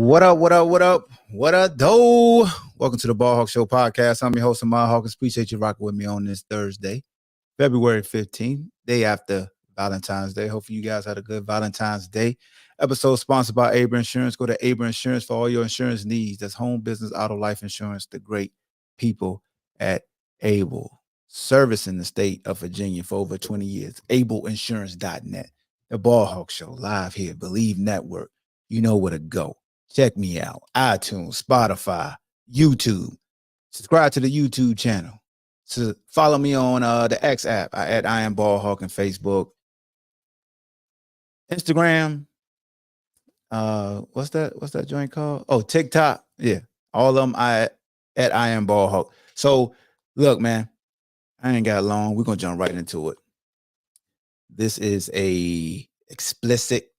What up, what up, what up? What up, though? Welcome to the Ball Hawk Show podcast. I'm your host, Amar Hawkins. Appreciate you rocking with me on this Thursday, February 15th, day after Valentine's Day. Hopefully you guys had a good Valentine's Day. Episode sponsored by Aber Insurance. Go to Aber Insurance for all your insurance needs. That's home, business, auto, life insurance. The great people at Able, servicing the state of Virginia for over 20 years. AbleInsurance.net. The Ball Hawk Show, live here, Bleav Network. You know where to go. Check me out. iTunes, Spotify, YouTube. Subscribe to the YouTube channel. So follow me on the X app at I Am Ball Hawk and Facebook. Instagram. What's that joint called? Oh, TikTok. Yeah. All of them at I Am Ball Hawk. So look, man, I ain't got long. We're gonna jump right into it. This is a explicit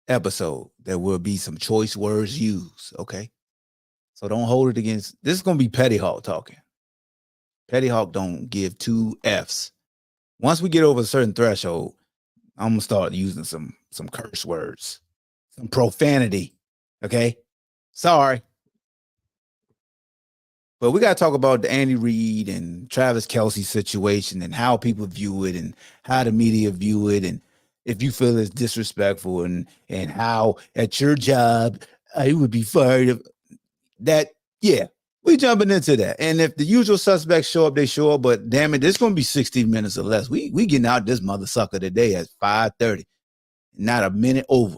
episode. There will be some choice words used, okay? So don't hold it against. This is going to be Petty Hawk talking. Petty Hawk don't give two Fs. Once we get over a certain threshold, I'm going to start using some curse words, some profanity, okay? Sorry. But we got to talk about the Andy Reid and Travis Kelce situation and how people view it and how the media view it, and if you feel it's disrespectful, and how at your job I would be fired of that. Yeah, we jumping into that. And if the usual suspects show up, they show up. But damn it, it's going to be 60 minutes or less. We getting out this mother sucker today at 5:30, not a minute over.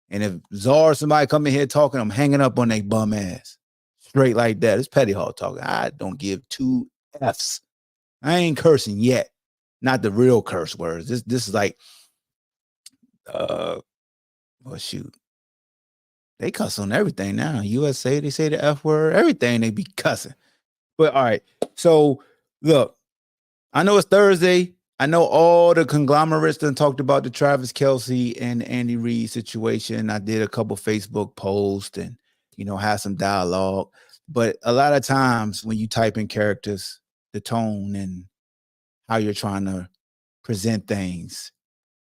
And if Czar or somebody come in here talking, I'm hanging up on their bum ass straight like that. It's Petty Hawk talking. I don't give two Fs. I ain't cursing yet. Not the real curse words. This is like. Well, shoot. They cuss on everything now. USA, they say the F word, everything they be cussing. But all right. So look, I know it's Thursday. I know all the conglomerates done talked about the Travis Kelce and Andy Reid situation. I did a couple Facebook posts and, had some dialogue. But a lot of times when you type in characters, the tone and how you're trying to present things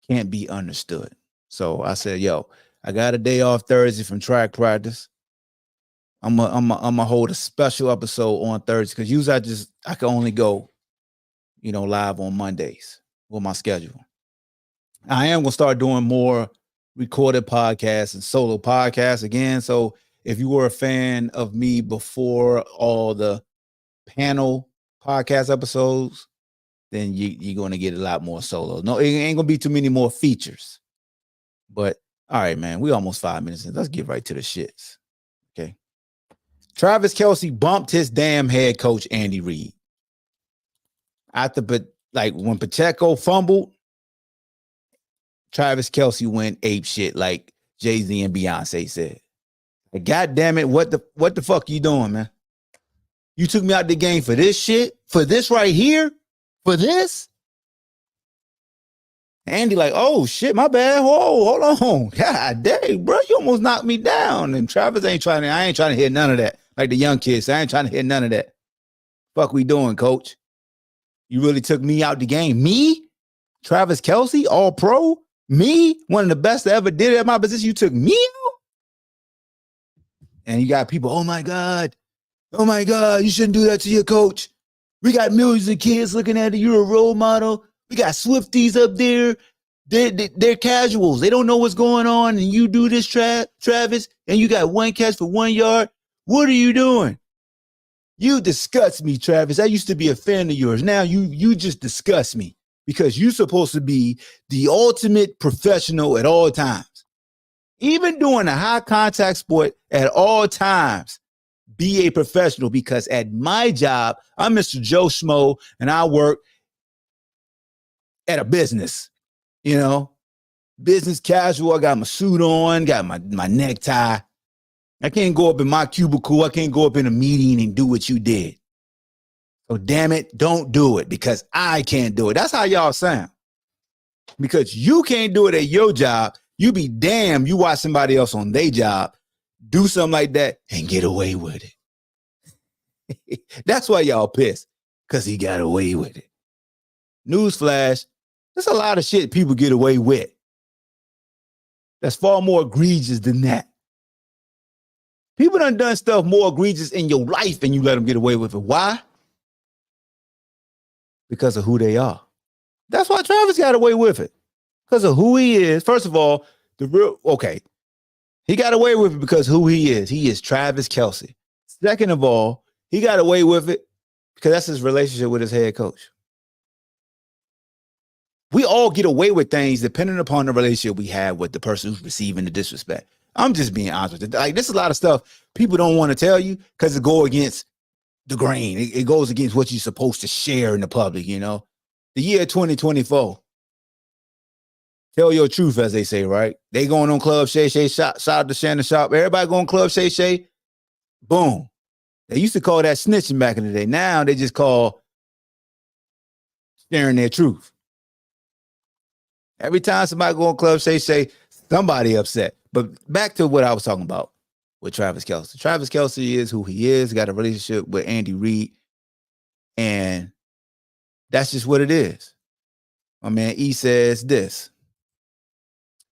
can't be understood. So I said, yo, I got a day off Thursday from track practice. I'm gonna hold a special episode on Thursday because usually I can only go, live on Mondays with my schedule. I am gonna start doing more recorded podcasts and solo podcasts again. So if you were a fan of me before all the panel podcast episodes, then you're going to get a lot more solo. No, it ain't going to be too many more features. But, all right, man, we almost 5 minutes in. Let's get right to the shits. Okay. Travis Kelce bumped his damn head coach, Andy Reid. When Pacheco fumbled, Travis Kelce went ape shit like Jay-Z and Beyonce said. Like, God damn it, what the fuck you doing, man? You took me out the game for this shit? For this right here? For this? Andy like, oh shit, my bad. Whoa, hold on. God dang, bro, you almost knocked me down. And Travis I ain't trying to hear none of that. Like the young kids, I ain't trying to hear none of that. Fuck we doing, coach? You really took me out the game. Me? Travis Kelce, all pro? Me? One of the best that ever did it at my position. You took me out? And you got people, oh my God, you shouldn't do that to your coach. We got millions of kids looking at it. You're a role model. We got Swifties up there. They're casuals. They don't know what's going on. And you do this, Travis, and you got one catch for 1 yard. What are you doing? You disgust me, Travis. I used to be a fan of yours. Now you just disgust me because you're supposed to be the ultimate professional at all times. Even doing a high contact sport at all times. Be a professional, because at my job, I'm Mr. Joe Schmo and I work at a business, business casual. I got my suit on, got my necktie. I can't go up in my cubicle. I can't go up in a meeting and do what you did. So damn it, don't do it because I can't do it. That's how y'all sound. Because you can't do it at your job. You be damned. You watch somebody else on their job do something like that and get away with it. That's why y'all pissed, because he got away with it. Newsflash, there's a lot of shit people get away with. That's far more egregious than that. People done stuff more egregious in your life and you let them get away with it. Why? Because of who they are. That's why Travis got away with it. Because of who he is. First of all, he got away with it because who he is. He is Travis Kelce. Second of all, he got away with it because that's his relationship with his head coach. We all get away with things depending upon the relationship we have with the person who's receiving the disrespect. I'm just being honest with you. Like, this is a lot of stuff people don't want to tell you because it goes against the grain. It goes against what you're supposed to share in the public, you know? The year 2024. Tell your truth, as they say, right? They going on Club Shay Shay, shout out to Shannon Sharp. Everybody going Club Shay Shay. Boom. They used to call that snitching back in the day. Now they just call sharing their truth. Every time somebody go on Club Shay Shay, somebody upset. But back to what I was talking about with Travis Kelce. Travis Kelce is who he is. Got a relationship with Andy Reid. And that's just what it is. My man E says this.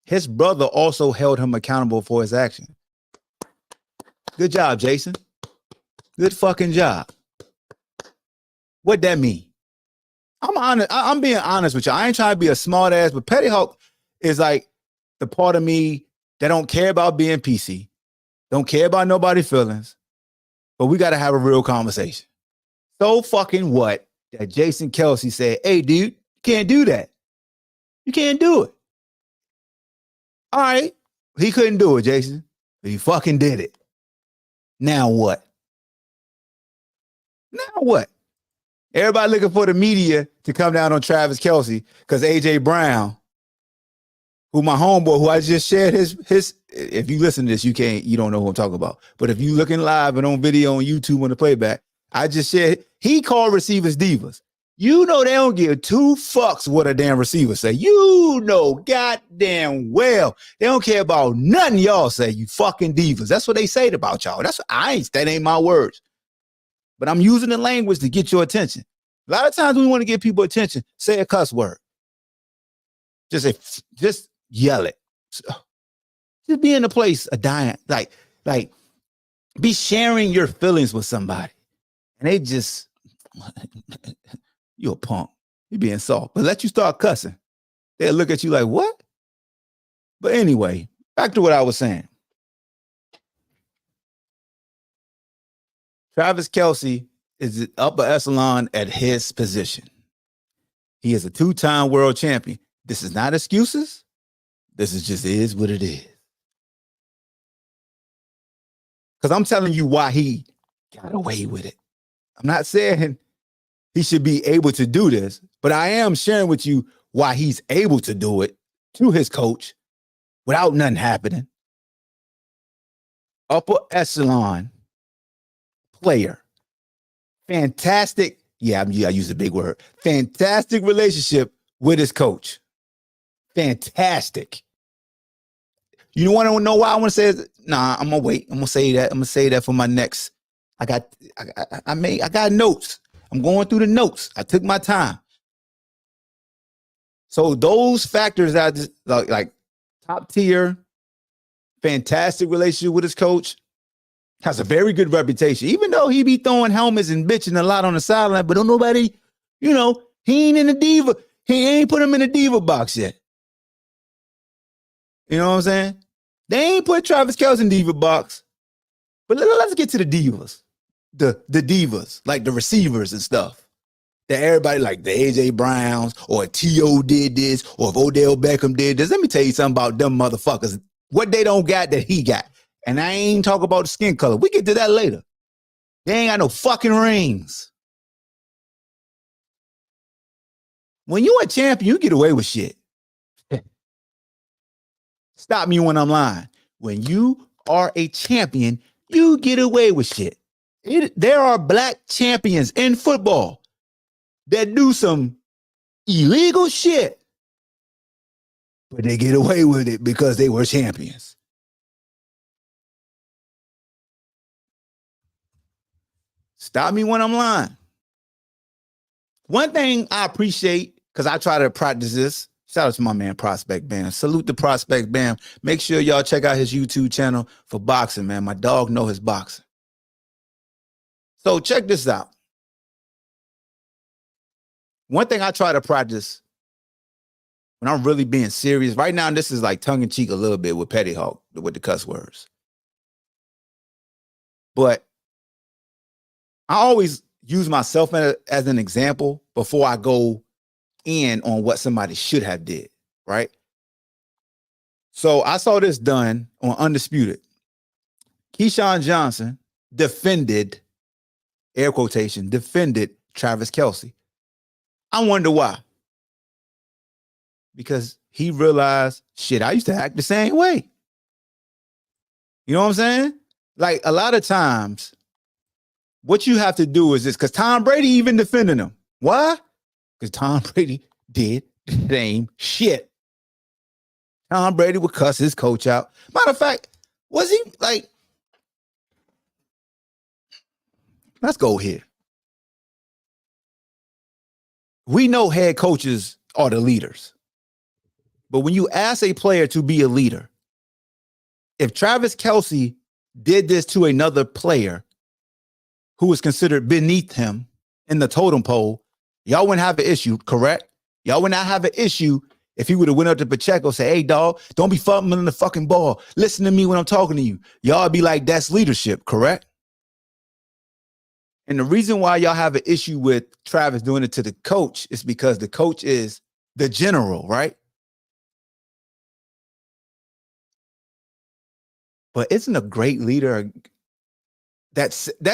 His brother also held him accountable for his action. Good job, Jason. Good fucking job. What that mean? I'm honest. I'm being honest with you. I ain't trying to be a smart ass, but Petty Hawk is like the part of me that don't care about being PC, don't care about nobody's feelings, but we got to have a real conversation. So fucking what that Jason Kelce said, hey, dude, you can't do that. You can't do it. All right. He couldn't do it, Jason, but he fucking did it. Now what? Now what? Everybody looking for the media to come down on Travis Kelce because AJ Brown, who my homeboy, who I just shared his. If you listen to this, you don't know who I'm talking about. But if you looking live and on video on YouTube on the playback, I just shared. He called receivers divas. You know they don't give two fucks what a damn receiver say. You know goddamn well they don't care about nothing y'all say. You fucking divas. That's what they say about y'all. That ain't my words. But I'm using the language to get your attention. A lot of times when we want to get people attention, say a cuss word. Just yell it. Just be in a place of dying. Like be sharing your feelings with somebody. And they just, you're a punk. You're being soft. But let you start cussing. They'll look at you like, what? But anyway, back to what I was saying. Travis Kelce is the upper echelon at his position. He is a two-time world champion. This is not excuses. This is what it is. Because I'm telling you why he got away with it. I'm not saying he should be able to do this, but I am sharing with you why he's able to do it to his coach without nothing happening. Upper echelon player. Fantastic. Yeah, I use a big word. Fantastic relationship with his coach. Fantastic. You want to know why I want to say it? Nah, I'm gonna wait. I'm gonna say that. I'm gonna say that for my next. I got notes. I'm going through the notes. I took my time. So those factors that just like top tier, fantastic relationship with his coach, has a very good reputation. Even though he be throwing helmets and bitching a lot on the sideline, but don't nobody, he ain't in the diva. He ain't put him in the diva box yet. You know what I'm saying? They ain't put Travis Kelce in diva box. But let's get to the divas. The divas, like the receivers and stuff. That everybody like the AJ Browns or T.O. did this or if Odell Beckham did this. Let me tell you something about them motherfuckers. What they don't got that he got. And I ain't talking about the skin color. We get to that later. They ain't got no fucking rings. When you a champion, you get away with shit. Stop me when I'm lying. When you are a champion, you get away with shit. There are black champions in football that do some illegal shit, but they get away with it because they were champions. Stop me when I'm lying. One thing I appreciate, because I try to practice this, Shout out to my man Prospect Bam. Salute the Prospect Bam. Make sure y'all check out his YouTube channel for boxing, man. My dog know his boxing. So check this out. One thing I try to practice when I'm really being serious, right now, this is like tongue-in-cheek a little bit with Petty Hawk, with the cuss words. But I always use myself as an example before I go in on what somebody should have did, right? So I saw this done on Undisputed. Keyshawn Johnson defended, air quotation, defended Travis Kelce. I wonder why. Because he realized, shit, I used to act the same way. You know what I'm saying? Like a lot of times, what you have to do is this, because Tom Brady even defended him. Why? Because Tom Brady did the same shit. Tom Brady would cuss his coach out. Matter of fact, was he like, let's go here. We know head coaches are the leaders. But when you ask a player to be a leader, if Travis Kelce did this to another player who was considered beneath him in the totem pole, y'all wouldn't have an issue, correct? Y'all would not have an issue if he would have went up to Pacheco and say, hey, dog, don't be fumbling the fucking ball. Listen to me when I'm talking to you. Y'all be like, that's leadership, correct? And the reason why y'all have an issue with Travis doing it to the coach is because the coach is the general, right? But isn't a great leader, that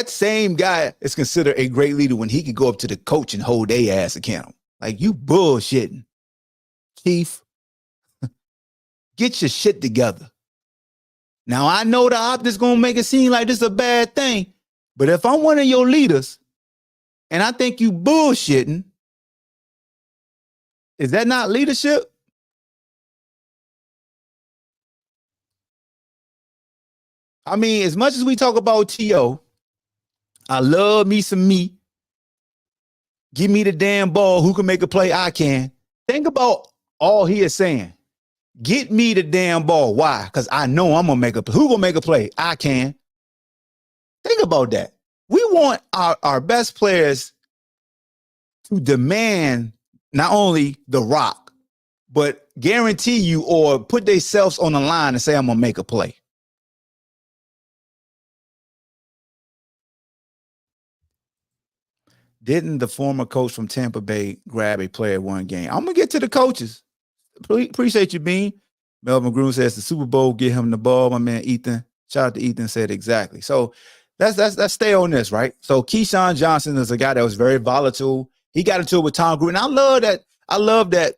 same guy is considered a great leader when he could go up to the coach and hold their ass accountable? Like, you bullshitting. Chief, get your shit together. Now, I know the optics going to make it seem like this is a bad thing, but if I'm one of your leaders and I think you bullshitting, is that not leadership? I mean, as much as we talk about T.O., I love me some me. Give me the damn ball. Who can make a play? I can. Think about all he is saying. Get me the damn ball. Why? Because I know I'm going to make a play. Who going to make a play? I can. Think about that. We want our best players to demand not only the rock, but guarantee you or put themselves on the line and say, I'm going to make a play. Didn't the former coach from Tampa Bay grab a player one game? I'm going to get to the coaches. Appreciate you, Bean. Melvin Groom says the Super Bowl, get him the ball. My man Ethan, shout out to Ethan, said exactly. So let's stay on this, right? So Keyshawn Johnson is a guy that was very volatile. He got into it with Tom Gruden. I love that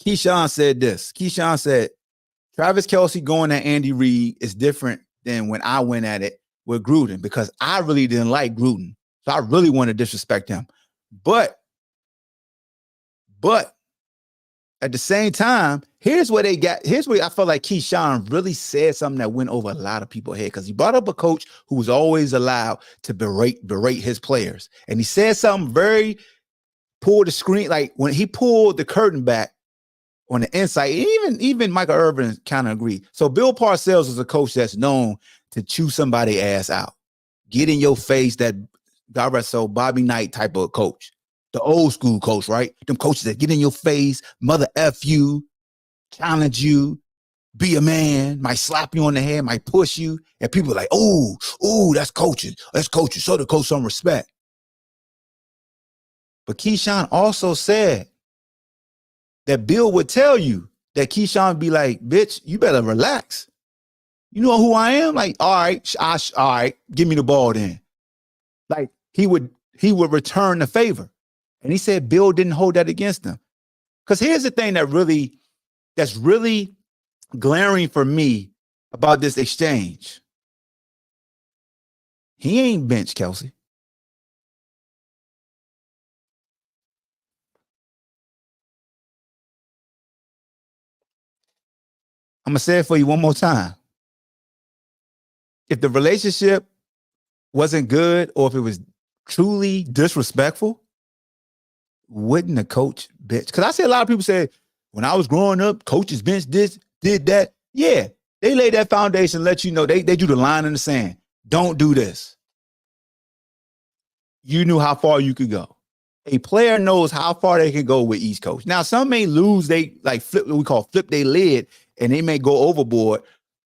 Keyshawn said this. Keyshawn said, Travis Kelce going at Andy Reid is different than when I went at it with Gruden because I really didn't like Gruden. So I really want to disrespect him. But at the same time, here's where I felt like Keyshawn really said something that went over a lot of people's head because he brought up a coach who was always allowed to berate his players. And he said something very pulled the screen, like when he pulled the curtain back on the inside, even Michael Irvin kind of agreed. So Bill Parcells is a coach that's known to chew somebody's ass out, get in your face, that God rest soul, Bobby Knight type of coach. The old school coach, right? Them coaches that get in your face, mother F you, challenge you, be a man, might slap you on the head, might push you. And people are like, oh, that's coaching. That's coaching. Show the coach some respect. But Keyshawn also said that Bill would tell you that Keyshawn would be like, bitch, you better relax. You know who I am? Like, all right, give me the ball then. Like he would return the favor. And he said Bill didn't hold that against him. Because here's the thing that's really glaring for me about this exchange. He ain't bench Kelce. I'm going to say it for you one more time. If the relationship wasn't good or if it was truly disrespectful, wouldn't the coach bench? Because I see a lot of people say, when I was growing up, coaches bench this, did that. Yeah, they laid that foundation, let you know they do the line in the sand. Don't do this. You knew how far you could go. A player knows how far they can go with each coach. Now, some may lose, they like flip what we call flip their lid, and they may go overboard.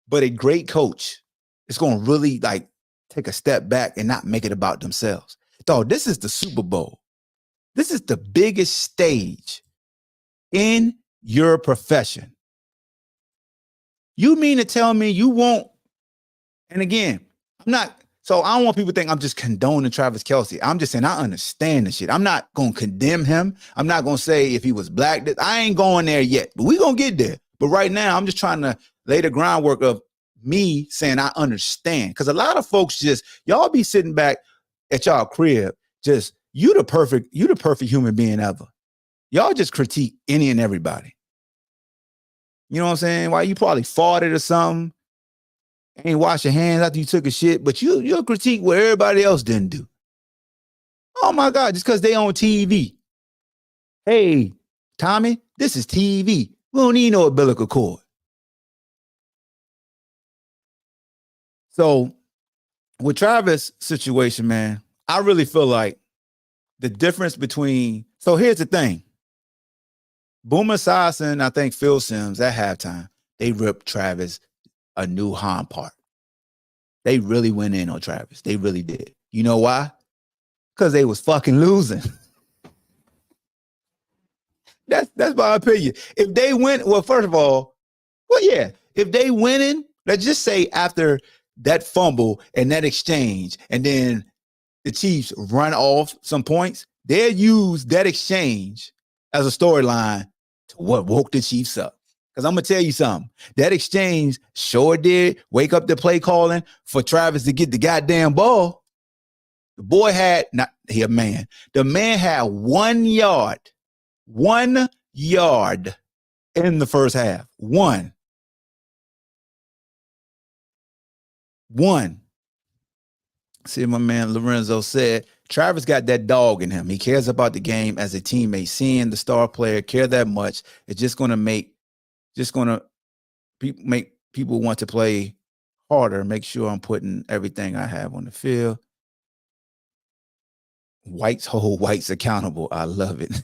But a great coach is going to really like take a step back and not make it about themselves. Dog, this is the Super Bowl. This is the biggest stage in your profession. You mean to tell me you won't? And again, I'm not. So I don't want people to think I'm just condoning Travis Kelce. I'm just saying I understand the shit. I'm not going to condemn him. I'm not going to say if he was black. I ain't going there yet, but we're going to get there. But right now, I'm just trying to lay the groundwork of me saying I understand. Because a lot of folks just, y'all be sitting back at y'all crib, just, you the perfect human being ever. Y'all just critique any and everybody. You know what I'm saying? Why you probably farted or something. Ain't wash your hands after you took a shit, but you'll critique what everybody else didn't do. Oh my God, just because they on TV. Hey, Tommy, this is TV. We don't need no umbilical cord. So with Travis' situation, man, I really feel like the difference between, so here's the thing. Boomer Esiason, I think Phil Simms at halftime, they ripped Travis a new Han part. They really went in on Travis. They really did. You know why? Because they was fucking losing. That's my opinion. If they win, well, first of all, well, yeah, if they winning, let's just say after that fumble and that exchange, and then the Chiefs run off some points, they'll use that exchange as a storyline to what woke the Chiefs up. Because I'm going to tell you something. That exchange sure did wake up the play calling for Travis to get the goddamn ball. The boy had, not he a man, the man had 1 yard in the first half. One. See, my man Lorenzo said, Travis got that dog in him. He cares about the game as a teammate. Seeing the star player care that much, it's just going to make people want to play harder. Make sure I'm putting everything I have on the field. Whites hold whites accountable. I love it.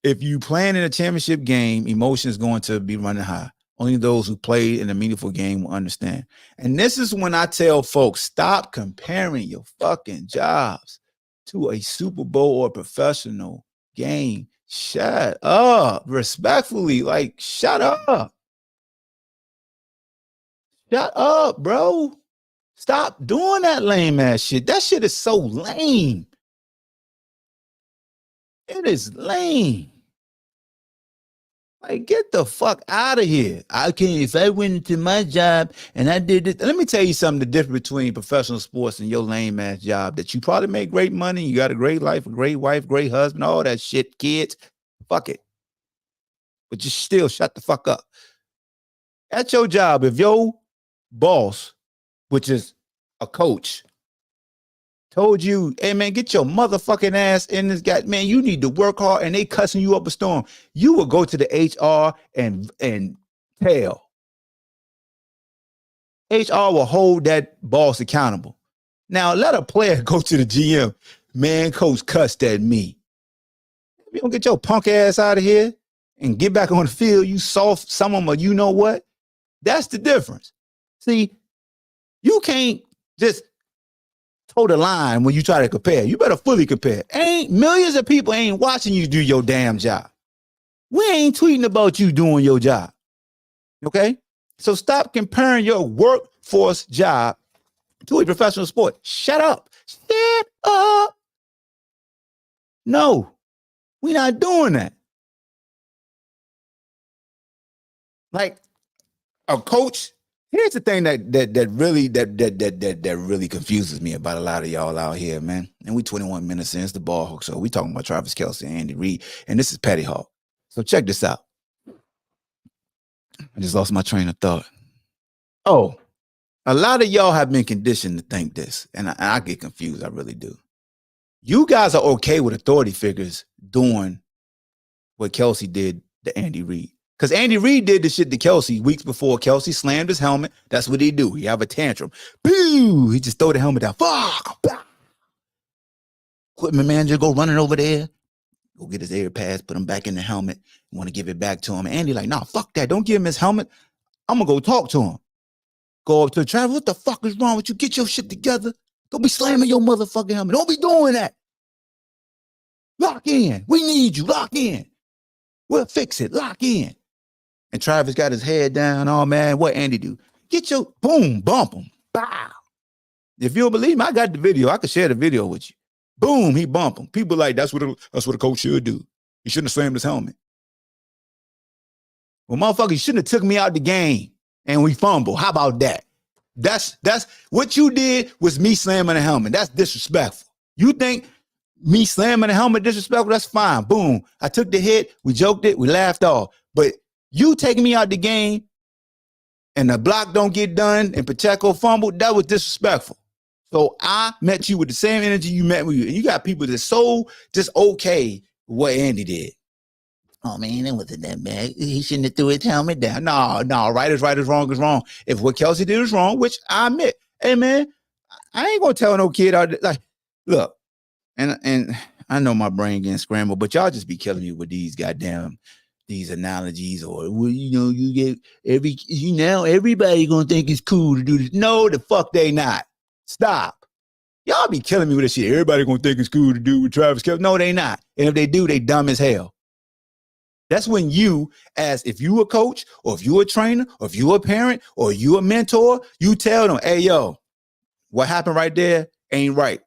If you playing in a championship game, emotion is going to be running high. Only those who played in a meaningful game will understand. And this is when I tell folks, stop comparing your fucking jobs to a Super Bowl or professional game. Shut up. Respectfully, like, shut up. Shut up, bro. Stop doing that lame ass shit. That shit is so lame. It is lame. Like, get the fuck out of here. I can't, if I went into my job and I did it. Let me tell you something, the difference between professional sports and your lame ass job, that you probably make great money, you got a great life, a great wife, great husband, all that shit, kids. Fuck it. But you still shut the fuck up. At your job, if your boss, which is a coach, told you, hey man, get your motherfucking ass in this guy, man, you need to work hard, and they cussing you up a storm, you will go to the HR and tell. HR will hold that boss accountable. Now let a player go to the GM, man, coach cussed at me. If you don't get your punk ass out of here and get back on the field, you soft some of them, you know what? That's the difference. See, you can't just toe the line when you try to compare. You better fully compare. Ain't millions of people ain't watching you do your damn job. We ain't tweeting about you doing your job. Okay? So stop comparing your workforce job to a professional sport. Shut up. Shut up. No, we're not doing that. Like a coach. Here's the thing that really confuses me about a lot of y'all out here, man. And we 21 minutes in, it's the Ball Hawk, so we talking about Travis Kelce and Andy Reid, and this is Petty Hawk. So check this out. I just lost my train of thought. Oh, a lot of y'all have been conditioned to think this, and I get confused. I really do. You guys are okay with authority figures doing what Kelce did to Andy Reid. Because Andy Reid did this shit to Kelce weeks before. Kelce slammed his helmet. That's what he do. He have a tantrum. Boo! He just throw the helmet down. Fuck! Equipment manager go running over there. Go get his AirPods, put him back in the helmet. Want to give it back to him. And Andy like, nah, fuck that. Don't give him his helmet. I'm going to go talk to him. Go up to Travis. What the fuck is wrong with you? Get your shit together. Don't be slamming your motherfucking helmet. Don't be doing that. Lock in. We need you. Lock in. We'll fix it. Lock in. And Travis got his head down. Oh, man, what Andy do? Get your, boom, bump him. Bow. If you don't believe me, I got the video. I could share the video with you. Boom, he bumped him. People like, that's what a coach should do. He shouldn't have slammed his helmet. Well, motherfucker, you shouldn't have took me out the game and we fumble. How about that? That's what you did was me slamming the helmet. That's disrespectful. You think me slamming the helmet disrespectful? That's fine. Boom. I took the hit. We joked it. We laughed off. But you taking me out the game and the block don't get done and Pacheco fumbled, that was disrespectful. So I met you with the same energy you met with you. And you got people that's so just okay with what Andy did. Oh, man, it wasn't that bad. He shouldn't have threw his helmet down. No, right is wrong is wrong. If what Kelce did is wrong, which I admit, hey, man, I ain't going to tell no kid out there. Like, look, and I know my brain getting scrambled, but y'all just be killing me with these these analogies or, well, you get everybody going to think it's cool to do this. No, the fuck they not. Stop. Y'all be killing me with this shit. Everybody going to think it's cool to do with Travis Kelce. No, they not. And if they do, they dumb as hell. That's when you, as if you a coach or if you a trainer or if you a parent or you a mentor, you tell them, hey, yo, what happened right there ain't right.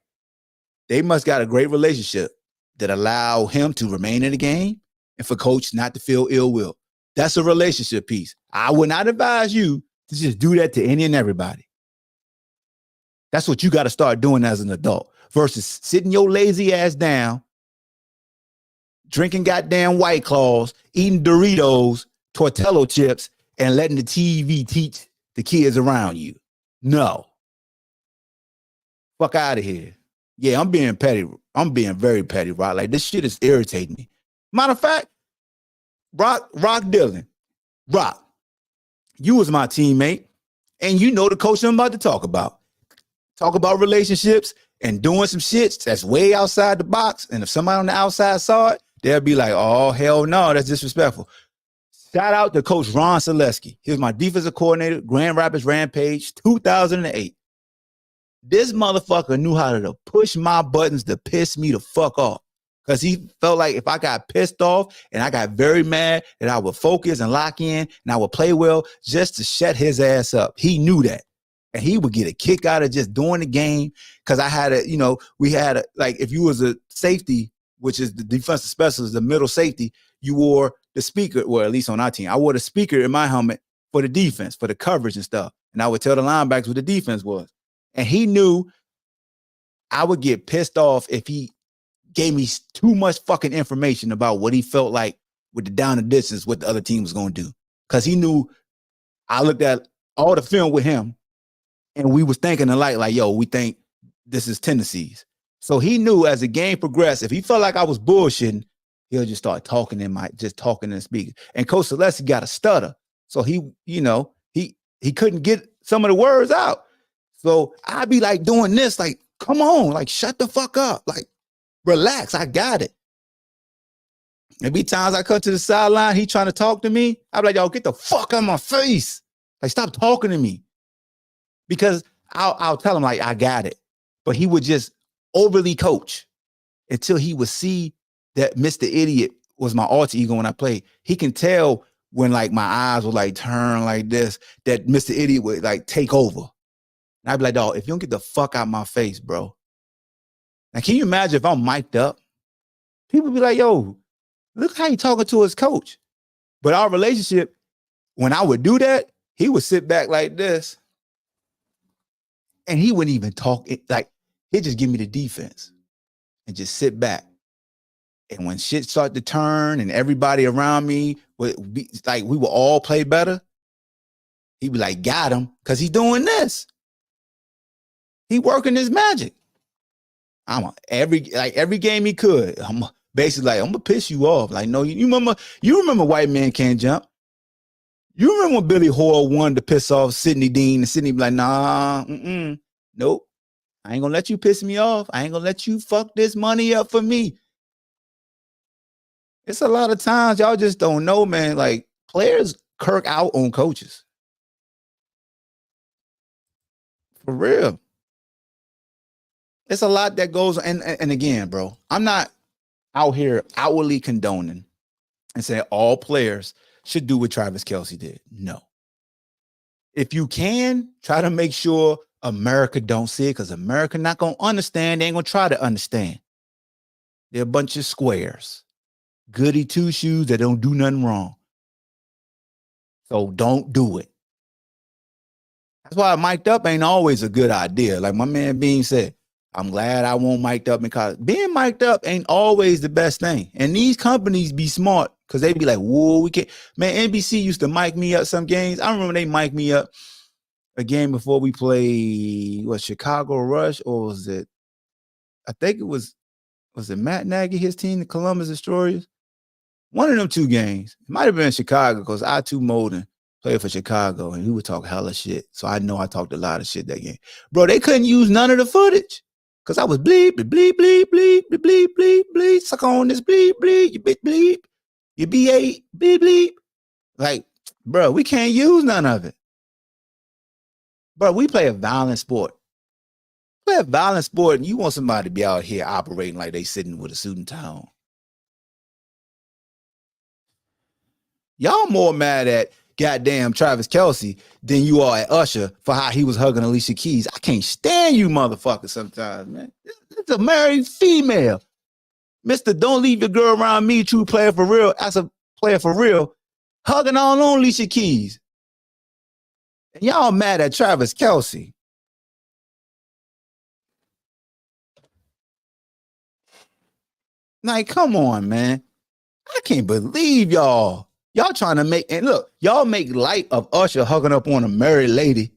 They must got a great relationship that allow him to remain in the game and for coach not to feel ill will. That's a relationship piece. I would not advise you to just do that to any and everybody. That's what you got to start doing as an adult versus sitting your lazy ass down, drinking goddamn White Claws, eating Doritos, Tortello chips, and letting the TV teach the kids around you. No. Fuck out of here. Yeah, I'm being petty. I'm being very petty, Rock. Like, this shit is irritating me. Matter of fact, Rock Dillon. Rock, you was my teammate, and you know the coach I'm about to talk about. Talk about relationships and doing some shit that's way outside the box. And if somebody on the outside saw it, they'll be like, oh, hell no, that's disrespectful. Shout out to Coach Ron Selesky. He was my defensive coordinator, Grand Rapids Rampage, 2008. This motherfucker knew how to push my buttons to piss me the fuck off. Because he felt like if I got pissed off and I got very mad, that I would focus and lock in and I would play well just to shut his ass up. He knew that. And he would get a kick out of just doing the game. Because I had we had like, if you was a safety, which is the defensive specialist, the middle safety, you wore the speaker, well, at least on our team, I wore the speaker in my helmet for the defense, for the coverage and stuff. And I would tell the linebackers what the defense was. And he knew I would get pissed off if he gave me too much fucking information about what he felt like with the down and distance, what the other team was going to do. Because he knew I looked at all the film with him and we was thinking alike, like, yo, we think this is tendencies. So he knew as the game progressed, if he felt like I was bullshitting, he'll just start talking and speaking. And Coach Selesky got a stutter. So he couldn't get some of the words out. So I'd be like doing this, like, come on, like, shut the fuck up. Like, relax, I got it. There be times I cut to the sideline, he trying to talk to me. I'd be like, yo, get the fuck out of my face. Like, stop talking to me. Because I'll tell him, like, I got it. But he would just overly coach until he would see that Mr. Idiot was my alter ego when I played. He can tell when, like, my eyes would, like, turn like this, that Mr. Idiot would, like, take over. And I'd be like, dog, if you don't get the fuck out my face, bro. Now, can you imagine if I'm mic'd up? People be like, yo, look how he talking to his coach. But our relationship, when I would do that, he would sit back like this. And he wouldn't even talk. Like, he'd just give me the defense and just sit back. And when shit started to turn and everybody around me would be like, we would all play better, he'd be like, got him, because he's doing this. He working his magic. Every game he could. Basically, like, I'm gonna piss you off. Like, no, you remember White Man Can't Jump. You remember when Billy Hoyle wanted to piss off Sidney Dean, and Sidney be like, nah, nope. I ain't gonna let you piss me off. I ain't gonna let you fuck this money up for me. It's a lot of times y'all just don't know, man. Like, players kirk out on coaches. For real. It's a lot that goes, and again, bro, I'm not out here outwardly condoning and saying all players should do what Travis Kelce did. No. If you can, try to make sure America don't see it, because America not going to understand. They ain't going to try to understand. They're a bunch of squares. Goody two-shoes that don't do nothing wrong. So don't do it. That's why mic'd up ain't always a good idea. Like my man Bean said, I'm glad I won't mic'd up, because being mic'd up ain't always the best thing. And these companies be smart, because they be like, whoa, we can't. Man, NBC used to mic me up some games. I remember they mic'd me up a game before we played, what, Chicago Rush, or was it, I think it was it Matt Nagy, his team, the Columbus Destroyers? One of them two games. It might have been Chicago, because I2 Molden played for Chicago, and he would talk hella shit. So I know I talked a lot of shit that game. Bro, they couldn't use none of the footage, because I was bleep, bleep, bleep, bleep, bleep, bleep, bleep, suck on this bleep, bleep, you bit bleep, you B8, bleep, bleep. Like, bro, we can't use none of it. But we play a violent sport. Play a violent sport, and you want somebody to be out here operating like they sitting with a suit and tie on. Y'all more mad at goddamn Travis Kelce than you are at Usher for how he was hugging Alicia Keys. I can't stand you motherfuckers sometimes, man. It's a married female. Mr. Don't leave your girl around me, true player for real. As a player for real, hugging on Alicia Keys. And y'all mad at Travis Kelce. Like, come on, man. I can't believe y'all. Y'all trying to make, and look, y'all make light of Usher hugging up on a married lady,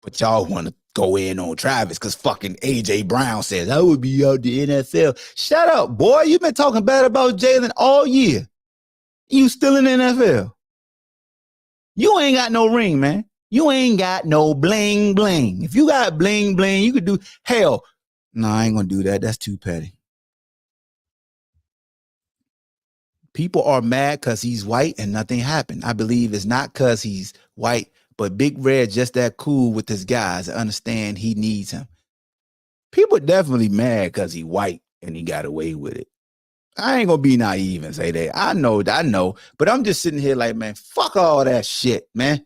but y'all want to go in on Travis because fucking AJ Brown says, I would be out the NFL. Shut up, boy. You've been talking bad about Jalen all year. You still in the NFL. You ain't got no ring, man. You ain't got no bling bling. If you got bling bling, you could do, hell, no, I ain't going to do that. That's too petty. People are mad because he's white and nothing happened. I Bleav it's not because he's white, but Big Red just that cool with his guys and understand he needs him. People are definitely mad because he's white and he got away with it. I ain't gonna be naive and say that. I know, but I'm just sitting here like, man, fuck all that shit, man.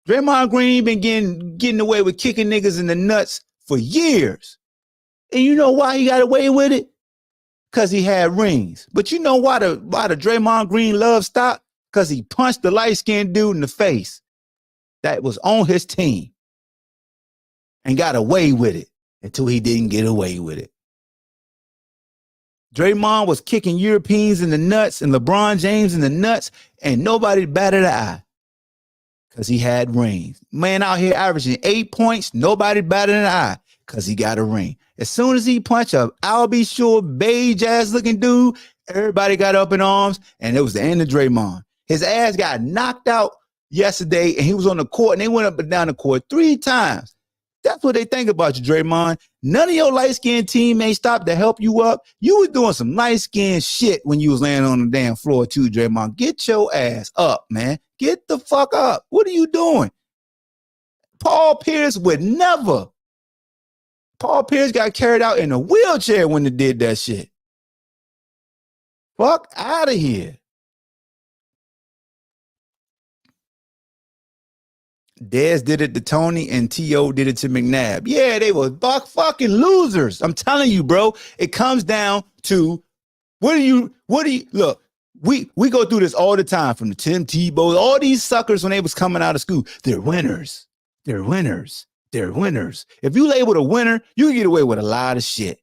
Draymond Green been getting away with kicking niggas in the nuts for years. And you know why he got away with it? Because he had rings. But you know why the Draymond Green love stopped? Because he punched the light-skinned dude in the face that was on his team and got away with it until he didn't get away with it. Draymond was kicking Europeans in the nuts and LeBron James in the nuts, and nobody batted an eye because he had rings. Man out here averaging 8 points, nobody batted an eye because he got a ring. As soon as he punched a I'll be sure beige ass looking dude, everybody got up in arms, and it was the end of Draymond. His ass got knocked out yesterday, and he was on the court, and they went up and down the court 3 times. That's what they think about you, Draymond. None of your light-skinned teammates stopped to help you up. You was doing some light-skinned shit when you was laying on the damn floor too, Draymond. Get your ass up, man. Get the fuck up. What are you doing? Paul Pierce would never. Paul Pierce got carried out in a wheelchair when they did that shit. Fuck out of here. Dez did it to Tony and T.O. did it to McNabb. Yeah, they were fucking losers. I'm telling you, bro. It comes down to what do you look, we go through this all the time from the Tim Tebow, all these suckers when they was coming out of school. They're winners. They're winners. They're winners. If you labeled a winner, you can get away with a lot of shit.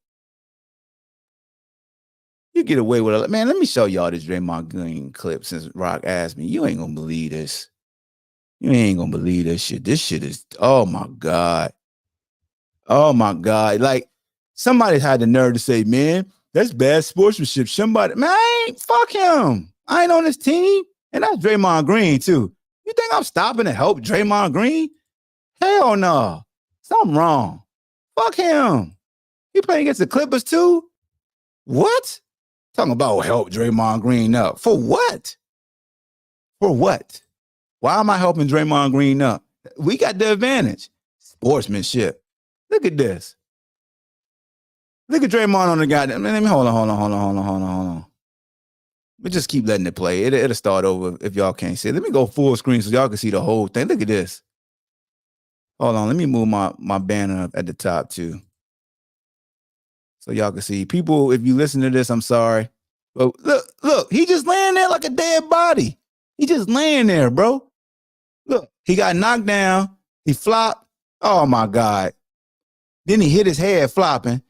You get away with a lot. Man, let me show y'all this Draymond Green clip since Rock asked me. You ain't gonna believe this. You ain't gonna believe this shit. This shit is, oh my God. Oh my God. Like, somebody had the nerve to say, man, That's bad sportsmanship. Somebody, man, fuck him. I ain't on this team. And that's Draymond Green, too. You think I'm stopping to help Draymond Green? Hell no. Something wrong. Fuck him. He playing against the Clippers, too? What? Talking about help Draymond Green up. For what? For what? Why am I helping Draymond Green up? We got the advantage. Sportsmanship. Look at this. Look at Draymond on the goddamn. Let me hold on. We just keep letting it play. It'll start over if y'all can't see it. Let me go full screen so y'all can see the whole thing. Look at this. Hold on. Let me move my banner up at the top too. So y'all can see. People, if you listen to this, I'm sorry. But look, he just laying there like a dead body. He just laying there, bro. Look, he got knocked down. He flopped. Oh my God. Then he hit his head flopping.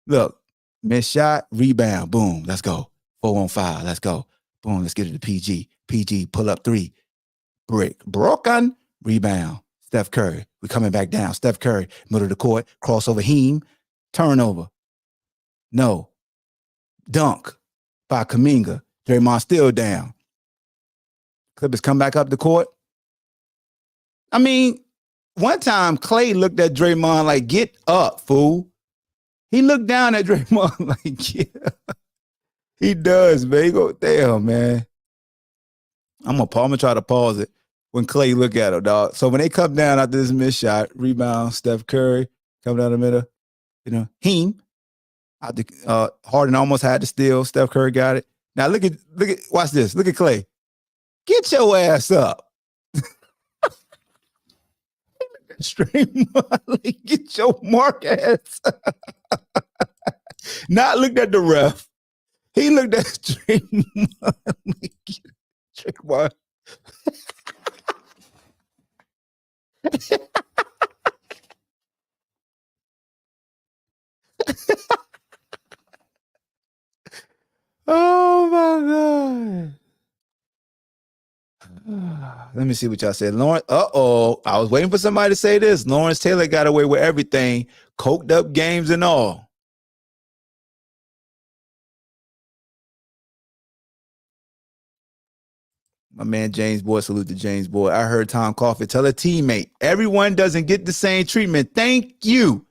Look, missed shot, rebound, boom, let's go. 4-on-5, let's go. Boom, let's get it to PG. PG, pull up 3. Brick, broken, rebound. Steph Curry, we're coming back down. Steph Curry, middle of the court, crossover, Heem, turnover. No. Dunk by Kuminga. Draymond still down. Clippers come back up the court. I mean, one time Clay looked at Draymond like, get up, fool. He looked down at Draymond like, yeah. He does, man. He go, damn, man. I'm gonna try to pause it when Clay look at him, dog. So when they come down after this missed shot, rebound, Steph Curry, come down the middle, Heem. Harden almost had to steal. Steph Curry got it. Now look at, watch this. Look at Clay. Get your ass up. Straight like, get your mark ass. Not looked at the ref. He looked at straight like, oh my God. Let me see what y'all said. Lawrence, I was waiting for somebody to say this. Lawrence Taylor got away with everything, coked up games and all. My man James Boyd, salute to James Boyd. I heard Tom Coffey tell a teammate, everyone doesn't get the same treatment. Thank you.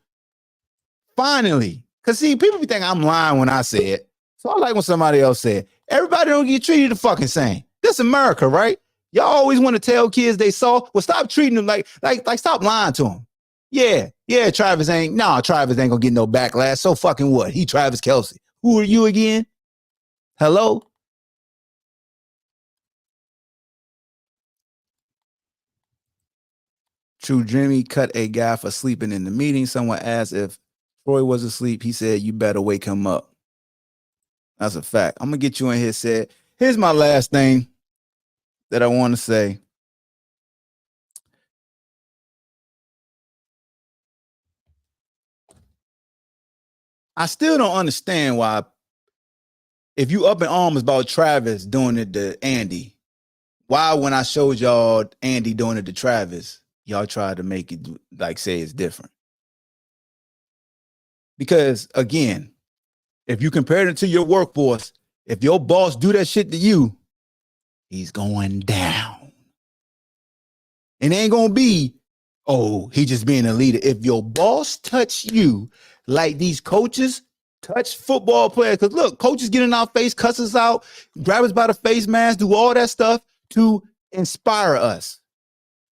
Finally. Because see, people be thinking I'm lying when I say it. So I like when somebody else say it. Everybody don't get treated the fucking same. This America, right? Y'all always want to tell kids they saw. Well, stop treating them like stop lying to them. Yeah, Travis ain't gonna get no backlash. So fucking what? He Travis Kelce. Who are you again? Hello? True Jimmy cut a guy for sleeping in the meeting. Someone asked if Troy was asleep. He said, you better wake him up. That's a fact. I'm going to get you in here, said. Here's my last thing that I want to say. I still don't understand why, if you up in arms about Travis doing it to Andy, why when I showed y'all Andy doing it to Travis, y'all tried to make it like say it's different. Because again, if you compare it to your workforce, if your boss do that shit to you, he's going down. And it ain't going to be, oh, he just being a leader. If your boss touch you like these coaches touch football players, because look, coaches get in our face, cuss us out, grab us by the face mask, do all that stuff to inspire us.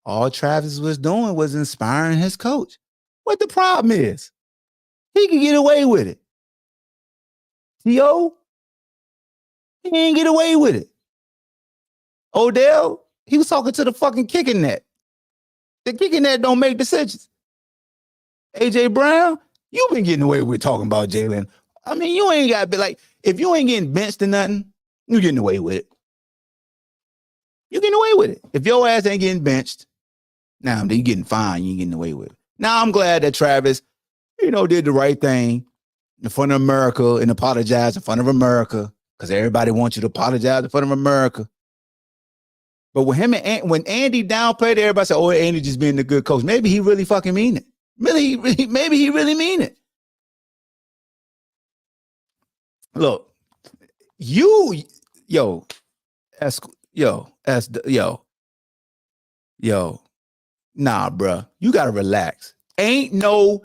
All Travis was doing was inspiring his coach. What the problem is? He can get away with it. T.O., he ain't get away with it. Odell, he was talking to the fucking kicking net. The kicking net don't make decisions. A.J. Brown, you been getting away with talking about Jalen. I mean, you ain't got to be like, if you ain't getting benched or nothing, you getting away with it. You getting away with it. If your ass ain't getting benched, now you getting fined, you ain't getting away with it. Now I'm glad that Travis, did the right thing in front of America and apologized in front of America, because everybody wants you to apologize in front of America. But when when Andy downplayed, everybody said, oh, Andy just being the good coach. Maybe he really fucking mean it. Maybe he really mean it. Look, you, yo, as yo, nah, bruh. You gotta relax. Ain't no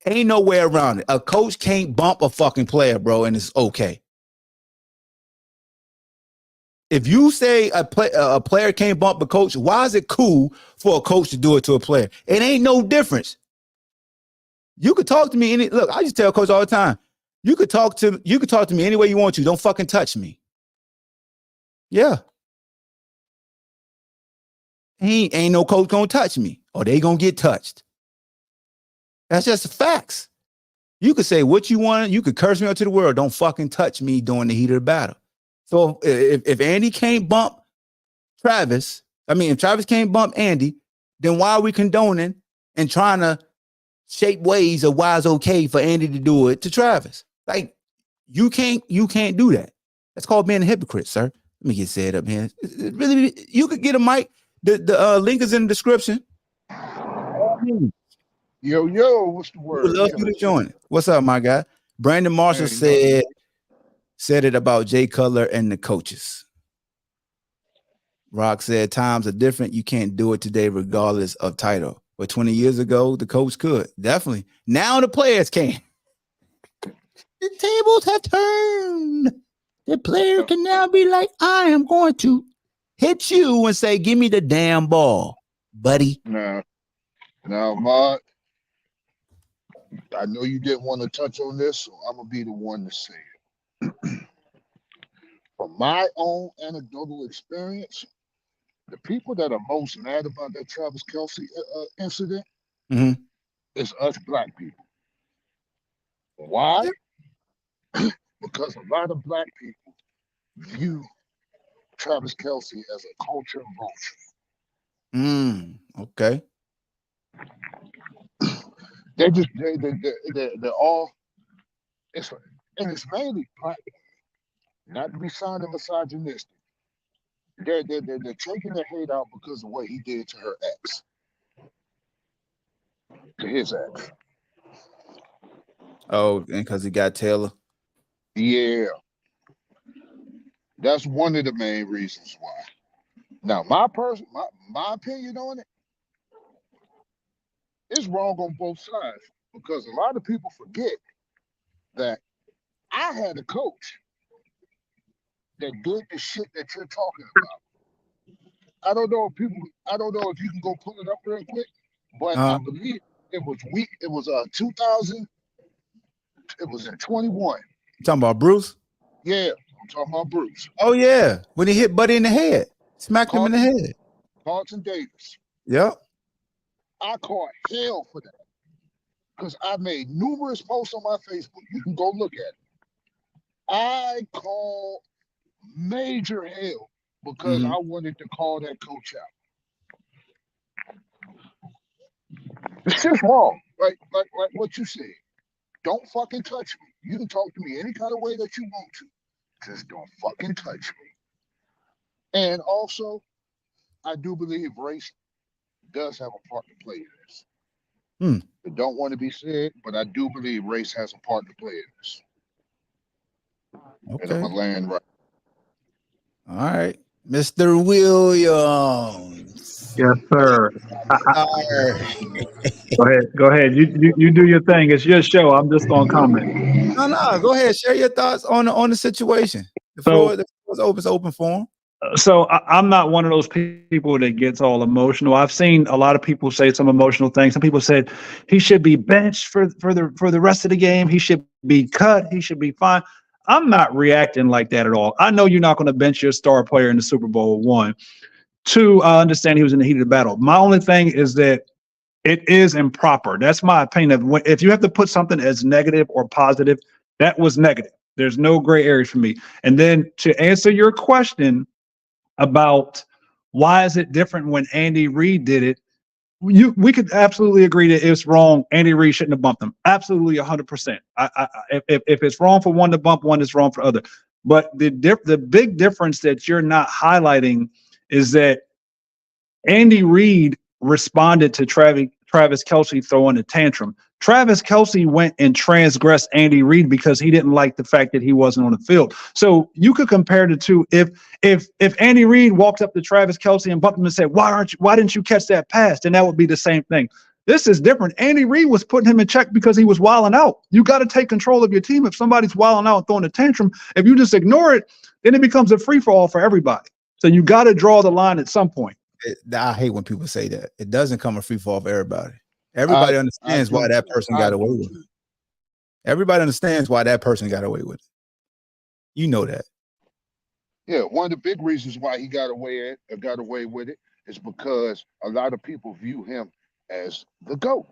way around it. A coach can't bump a fucking player, bro, and it's okay. If you say a player can't bump a coach, why is it cool for a coach to do it to a player? It ain't no difference. You could talk to me look, I just tell coach all the time. You could talk to me any way you want to. Don't fucking touch me. Yeah. Ain't no coach gonna touch me, or they gonna get touched. That's just facts. You could say what you want. You could curse me out to the world. Don't fucking touch me during the heat of the battle. So if Andy can't bump Travis, if Travis can't bump Andy, then why are we condoning and trying to shape ways of why it's okay for Andy to do it to Travis? Like, you can't do that. That's called being a hypocrite, sir. Let me get set up here. Really, you could get a mic. The link is in the description. Yo, what's the word? We would love you to join. What's up, my guy? Brandon Marshall said it about Jay Cutler and the coaches. Rock said times are different. You can't do it today regardless of title. But 20 years ago, the coach could. Definitely. Now the players can. The tables have turned. The player can now be like, I am going to hit you and say, give me the damn ball, buddy. Now, Mark, I know you didn't want to touch on this, so I'm going to be the one to say it. From my own anecdotal experience, the people that are most mad about that Travis Kelce incident is us black people. Why? Because a lot of black people view Travis Kelce as a culture vulture. Okay. They're all, it's mainly black, not to be sounding misogynistic. They're taking the hate out because of what he did to her ex, to his ex. Oh, and because he got Taylor. Yeah, that's one of the main reasons why. Now, my opinion on it, it's wrong on both sides, because a lot of people forget that I had a coach that did the shit that you're talking about. I don't know if you can go pull it up real quick, but I believe it was 2000. It was in 21. You talking about Bruce? Yeah, I'm talking about Bruce. Oh yeah, when he hit Buddy in the head, smacked him in the head. Carlton Davis. Yep. I caught hell for that, because I made numerous posts on my Facebook. You can go look at it. I called major hell because I wanted to call that coach out. It's just wrong. Like what you said. Don't fucking touch me. You can talk to me any kind of way that you want to. Just don't fucking touch me. And also, I do believe race does have a part to play in this. I don't want to be said, but I do believe race has a part to play in this. Okay. And I'm going to land right. All right. Mr. Williams. Yes, sir. Go ahead. You do your thing. It's your show. I'm just gonna comment. No. Go ahead. Share your thoughts on the situation. The floor is open for him. So I'm not one of those people that gets all emotional. I've seen a lot of people say some emotional things. Some people said he should be benched for the rest of the game. He should be cut. He should be fine. I'm not reacting like that at all. I know you're not going to bench your star player in the Super Bowl, 1. 2, I understand he was in the heat of the battle. My only thing is that it is improper. That's my opinion. If you have to put something as negative or positive, that was negative. There's no gray area for me. And then to answer your question about why is it different when Andy Reid did it, we could absolutely agree that it's wrong. Andy Reid shouldn't have bumped him. Absolutely, 100%. If it's wrong for one to bump one, it's wrong for other. But the big difference that you're not highlighting is that Andy Reid responded to Travis Kelce throwing a tantrum. Travis Kelce went and transgressed Andy Reid because he didn't like the fact that he wasn't on the field. So you could compare the two. If Andy Reid walked up to Travis Kelce and bumped him and said, why didn't you catch that pass? Then that would be the same thing. This is different. Andy Reid was putting him in check because he was wilding out. You got to take control of your team. If somebody's wilding out and throwing a tantrum, if you just ignore it, then it becomes a free-for-all for everybody. So you got to draw the line at some point. I hate when people say that. It doesn't come a free-for-all for everybody. Everybody understands why that person got away with it. Everybody understands why that person got away with it. You know that. Yeah, one of the big reasons why he got away with it is because a lot of people view him as the GOAT.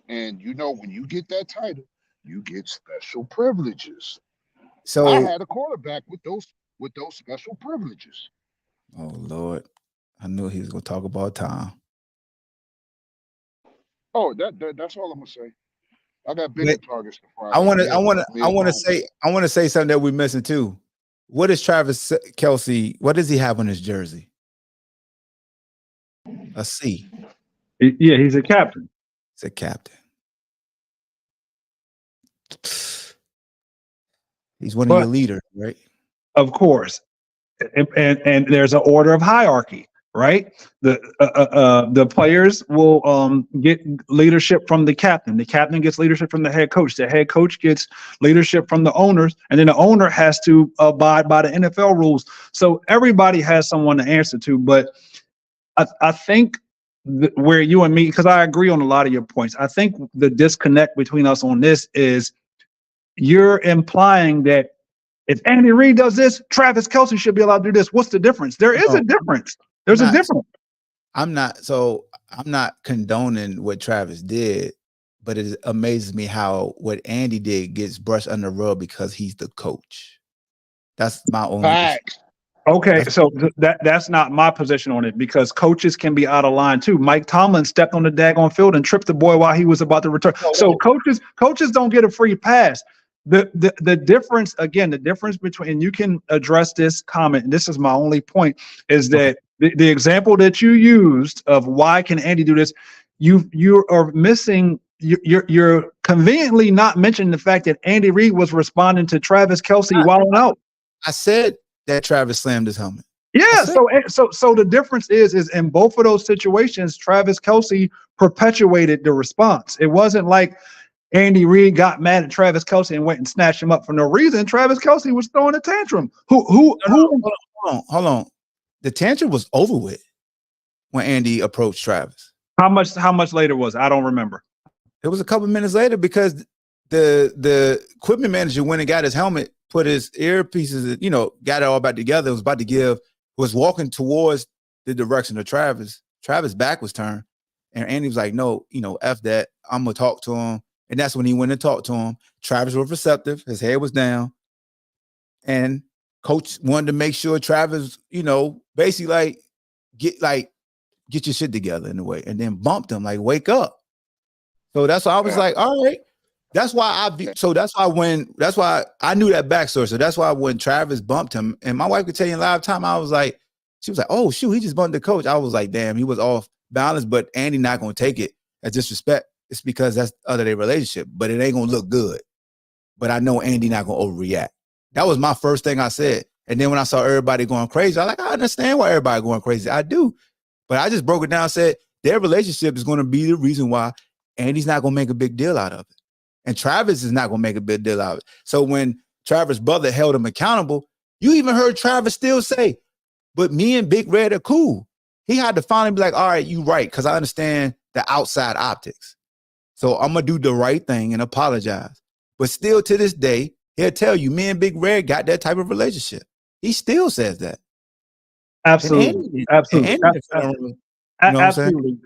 And you know, when you get that title, you get special privileges. So I had a quarterback with those special privileges. Oh Lord. I knew he was gonna talk about time. Oh, that's all I'm gonna say. I got bigger targets to fry. I want to say something that we're missing too. What is Travis Kelce? What does he have on his jersey? A C. Yeah, he's a captain. He's a captain. He's one of your leaders, right? Of course. And there's an order of hierarchy, right? The players will get leadership from the captain. The captain gets leadership from the head coach. The head coach gets leadership from the owners, and then the owner has to abide by the NFL rules. So everybody has someone to answer to. But I think where you and me, because I agree on a lot of your points, I think the disconnect between us on this is you're implying that if Andy Reid does this, Travis Kelce should be allowed to do this. What's the difference? There is a difference. There's a difference. I'm not condoning what Travis did, but it amazes me how what Andy did gets brushed under the rug because he's the coach. That's my only fact. Okay, so that's not my position on it, because coaches can be out of line too. Mike Tomlin stepped on the daggone field and tripped the boy while he was about to return. So coaches don't get a free pass. The difference, again, the difference between, and you can address this comment, and this is my only point, is that the example that you used of why can Andy do this, you are missing. You're conveniently not mentioning the fact that Andy Reid was responding to Travis Kelce wilding out. I said that Travis slammed his helmet. Yeah, so the difference is in both of those situations, Travis Kelce perpetuated the response. It wasn't like Andy Reid got mad at Travis Kelce and went and snatched him up for no reason. Travis Kelce was throwing a tantrum. Hold on. The tantrum was over with when Andy approached Travis. How much later was it? I don't remember. It was a couple minutes later because the equipment manager went and got his helmet, put his earpieces, got it all back together. Was walking towards the direction of Travis. Travis' back was turned, and Andy was like, no, F that. I'm going to talk to him. And that's when he went and talked to him. Travis was receptive. His head was down. And coach wanted to make sure Travis, basically get your shit together in a way, and then bumped him, like, wake up. So that's why I was like, all right. That's why that's why I knew that backstory. So that's why when Travis bumped him, and my wife could tell you in live time, she was like, oh shoot, he just bumped the coach. I was like, damn, he was off balance, but Andy not gonna take it as disrespect. It's because that's other their relationship, but it ain't gonna look good. But I know Andy not gonna overreact. That was my first thing I said. And then when I saw everybody going crazy, I understand why everybody going crazy. I do. But I just broke it down and said their relationship is gonna be the reason why Andy's not gonna make a big deal out of it. And Travis is not going to make a big deal out of it. So when Travis' brother held him accountable, you even heard Travis still say, but me and Big Red are cool. He had to finally be like, all right, you right, because I understand the outside optics. So I'm going to do the right thing and apologize. But still to this day, he'll tell you, me and Big Red got that type of relationship. He still says that. Absolutely.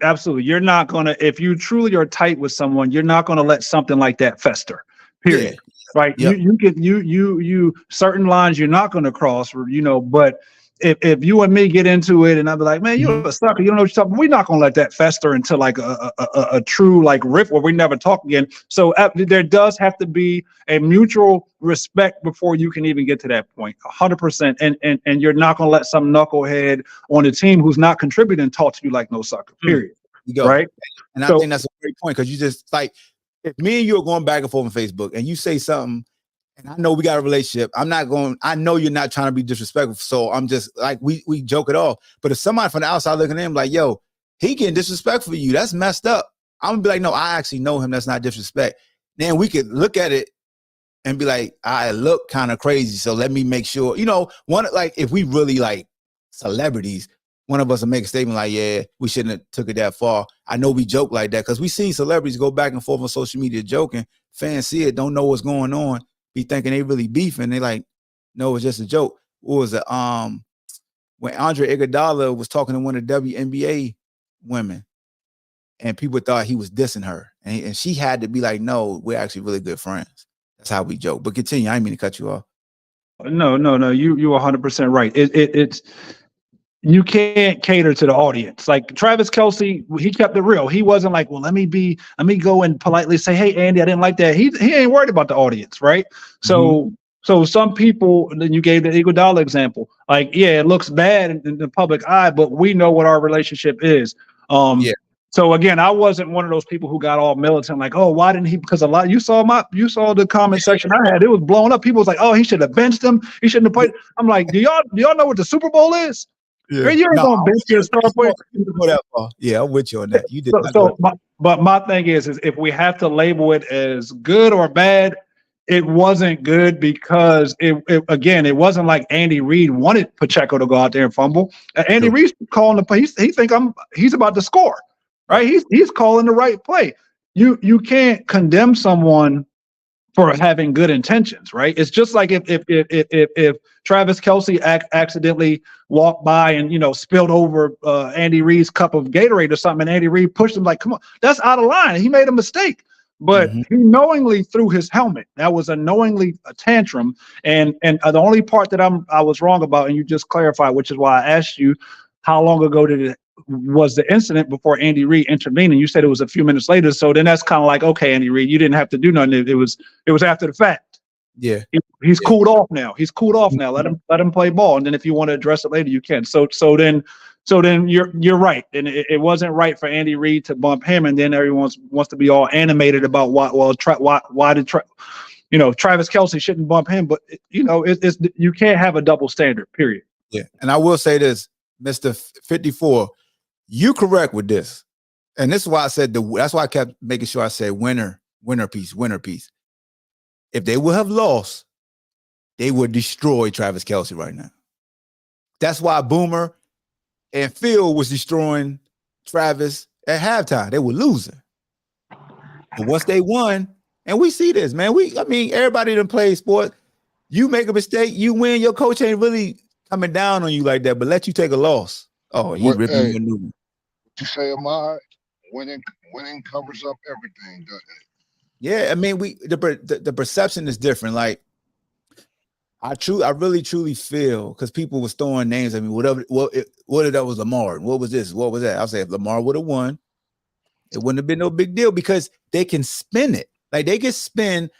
Absolutely. You're not going to, if you truly are tight with someone, you're not going to let something like that fester, period. Yeah. Right. Yep. You certain lines you're not going to cross, but if you and me get into it and I'll be like, man, you're a sucker, you don't know what you're talking about, we're not going to let that fester into like a true like riff where we never talk again. So there does have to be a mutual respect before you can even get to that point, 100%. And you're not going to let some knucklehead on the team who's not contributing talk to you like no sucker, period. Right. And I think that's a great point, because you just like, if me and you are going back and forth on Facebook and you say something, and I know we got a relationship, I know you're not trying to be disrespectful. So I'm just like, we joke it off. But if somebody from the outside looking at him like, yo, he getting disrespectful for you, that's messed up. I'm gonna be like, no, I actually know him. That's not disrespect. Then we could look at it and be like, I look kind of crazy. So let me make sure, like if we really like celebrities, one of us will make a statement like, yeah, we shouldn't have took it that far. I know we joke like that because we see celebrities go back and forth on social media joking. Fans see it, don't know what's going on, be thinking they really beefing. They like, no, it's just a joke. What was it? When Andre Iguodala was talking to one of the WNBA women, and people thought he was dissing her, and she had to be like, no, we're actually really good friends. That's how we joke. But continue. I didn't mean to cut you off. No. You 100% right. It's you can't cater to the audience. Like Travis Kelce, he kept it real. He wasn't like, well, let me go and politely say, hey, Andy, I didn't like that. He ain't worried about the audience, right? So some people, and then you gave the Iguodala example, like, yeah, it looks bad in the public eye, but we know what our relationship is. Yeah. So again, I wasn't one of those people who got all militant, like, oh, why didn't he? Because you saw the comment section I had. It was blown up. People was like, oh, he should have benched him. He shouldn't have played. I'm like, do y'all know what the Super Bowl is? Yeah. You ain't gonna bench your star player. Yeah, I'm with you on that. You did. But my thing is if we have to label it as good or bad, it wasn't good because it wasn't like Andy Reid wanted Pacheco to go out there and fumble. Andy Reid's calling the play. He think he's about to score, right? He's calling the right play. You can't condemn someone for having good intentions, right? It's just like if Travis Kelce accidentally walked by and spilled over Andy Reid's cup of Gatorade or something, and Andy Reid pushed him like, come on, that's out of line. He made a mistake. But he knowingly threw his helmet. That was a tantrum. And the only part that I was wrong about, and you just clarified, which is why I asked you, how long ago was the incident before Andy Reid intervened? And you said it was a few minutes later. So then that's kind of like, okay, Andy Reid, you didn't have to do nothing. It was after the fact. Yeah. He's cooled off now. Let him play ball. And then if you want to address it later, you can. So then you're right. And it wasn't right for Andy Reid to bump him. And then everyone wants to be all animated about why did Travis Kelce shouldn't bump him. But it's you can't have a double standard, period. Yeah. And I will say this, Mr. 54, you correct with this. And this is why I said that's why I kept making sure I said winner piece. If they would have lost, they would destroy Travis Kelce right now. That's why Boomer and Phil was destroying Travis at halftime. They were losing. And once they won, and we see this, man. Everybody that plays sport, you make a mistake, you win, your coach ain't really coming down on you like that, but let you take a loss. Oh, he ripping you a new one. What you say, Ahmad? Winning covers up everything, doesn't it? Yeah, the perception is different. Like I really truly feel, because people was throwing names at me. What if that was Lamar? What was this? What was that? I'll say if Lamar would have won, it wouldn't have been no big deal because they can spin it. Like they can spin.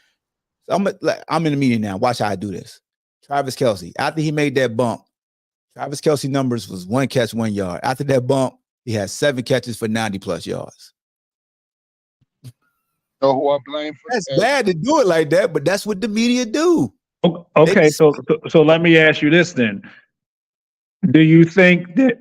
I'm in the meeting now. Watch how I do this. Travis Kelce, after he made that bump, Travis Kelce numbers was 1 catch, 1 yard. After that bump, he had 7 catches for 90+ yards. Know who I blame for that's that? Bad to do it like that, but that's what the media do. Okay, so let me ask you this then. Do you think that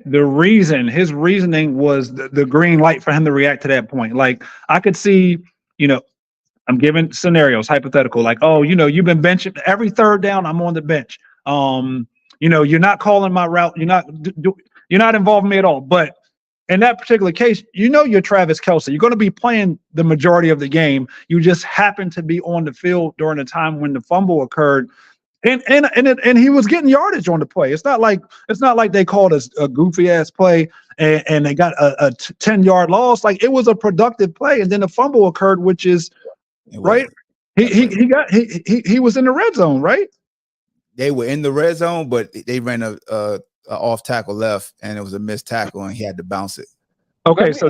his reasoning was the green light for him to react to that point? Like I could see, I'm giving scenarios, hypothetical, like, oh, you've been benching every third down, I'm on the bench. You're not calling my route, you're not involving me at all. But in that particular case, you're Travis Kelce. You're going to be playing the majority of the game. You just happen to be on the field during the time when the fumble occurred. And he was getting yardage on the play. It's not like they called a goofy ass play and they got a 10-yard loss. Like it was a productive play, and then the fumble occurred, which is right. He was in the red zone, right? They were in the red zone, but they ran a off tackle left, and it was a missed tackle, and he had to bounce it. Okay, so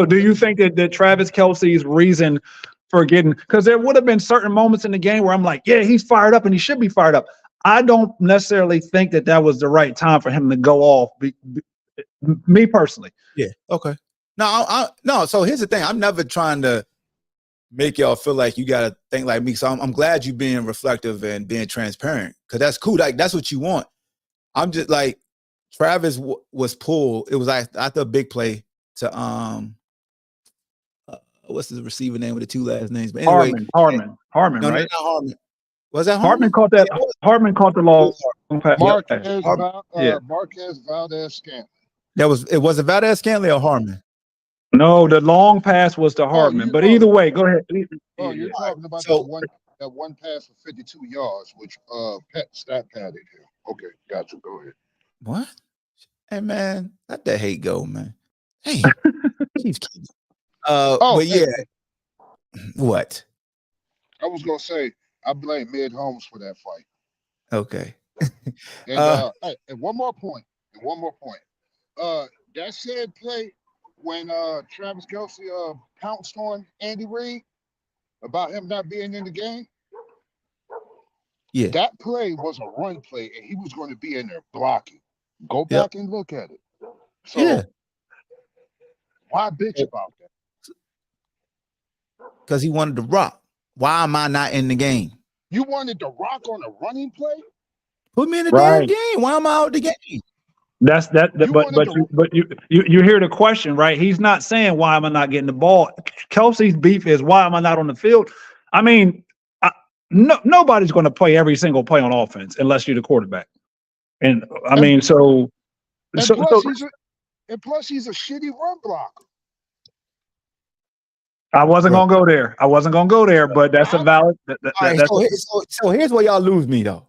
do you think that Travis Kelce's reason for getting, because there would have been certain moments in the game where I'm like, yeah, he's fired up and he should be fired up. I don't necessarily think that was the right time for him to go off. Me personally. Yeah. Okay. No. So here's the thing. I'm never trying to make y'all feel like you gotta think like me. So I'm glad you being reflective and being transparent, because that's cool. Like that's what you want. I'm just like Travis was pulled. It was like after a big play to what's the receiver name with the two last names? But anyway, Harmon, no, right? not Harmon. Was that Harmon Harmon? caught that. Harmon caught the long pass. Marquez, Yeah. Marquez Valdez Scantling. It was a Valdez Scantling or Harmon? No, the long pass was to Hartman. But either way, go ahead. Oh, you're talking about So- that one pass for 52 yards, which stat padded here. Okay, gotcha. Go ahead. What? Hey man, let that hate go, man. Hey, Chiefs. But yeah, what? I was gonna say I blame Mid Holmes for that fight. Okay. And one more point. That said play when Travis Kelce pounced on Andy Reid about him not being in the game. Yeah. That play was a run play, and he was going to be in there blocking. Go back and look at it. So why bitch about that? Because he wanted to rock. Why am I not in the game? You wanted to rock on a running play? Put me in the damn game. Why am I out the game? But you hear the question, right? He's not saying why am I not getting the ball. Kelce's beef is why am I not on the field? I mean, nobody's going to play every single play on offense unless you're the quarterback. And I mean, plus he's a shitty run blocker. I wasn't gonna go there. But that's a valid. So here's where y'all lose me though.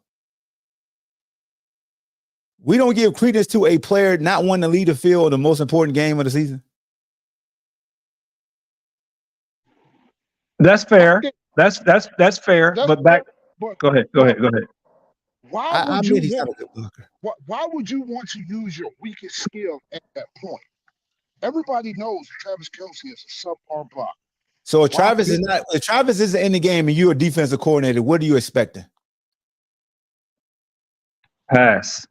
We don't give credence to a player not wanting to lead the field in the most important game of the season. That's fair. That's fair. Go ahead. Why would you want to use your weakest skill at that point? Everybody knows Travis Kelce is a subpar blocker. So if Travis isn't in the game and you're a defensive coordinator, what are you expecting? Pass.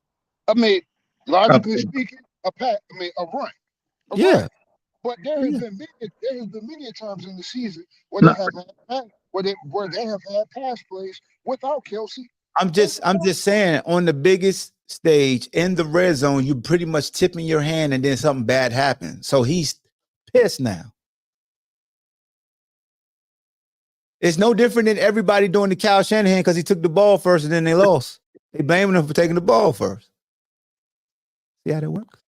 I mean, logically speaking, a run. Yeah. But there has been many times in the season where they have had pass plays without Kelce. I'm just saying, on the biggest stage in the red zone, you pretty much tipping your hand and then something bad happens. So he's pissed now. It's no different than everybody doing the Kyle Shanahan because he took the ball first and then they lost. They blaming him for taking the ball first. See how that works?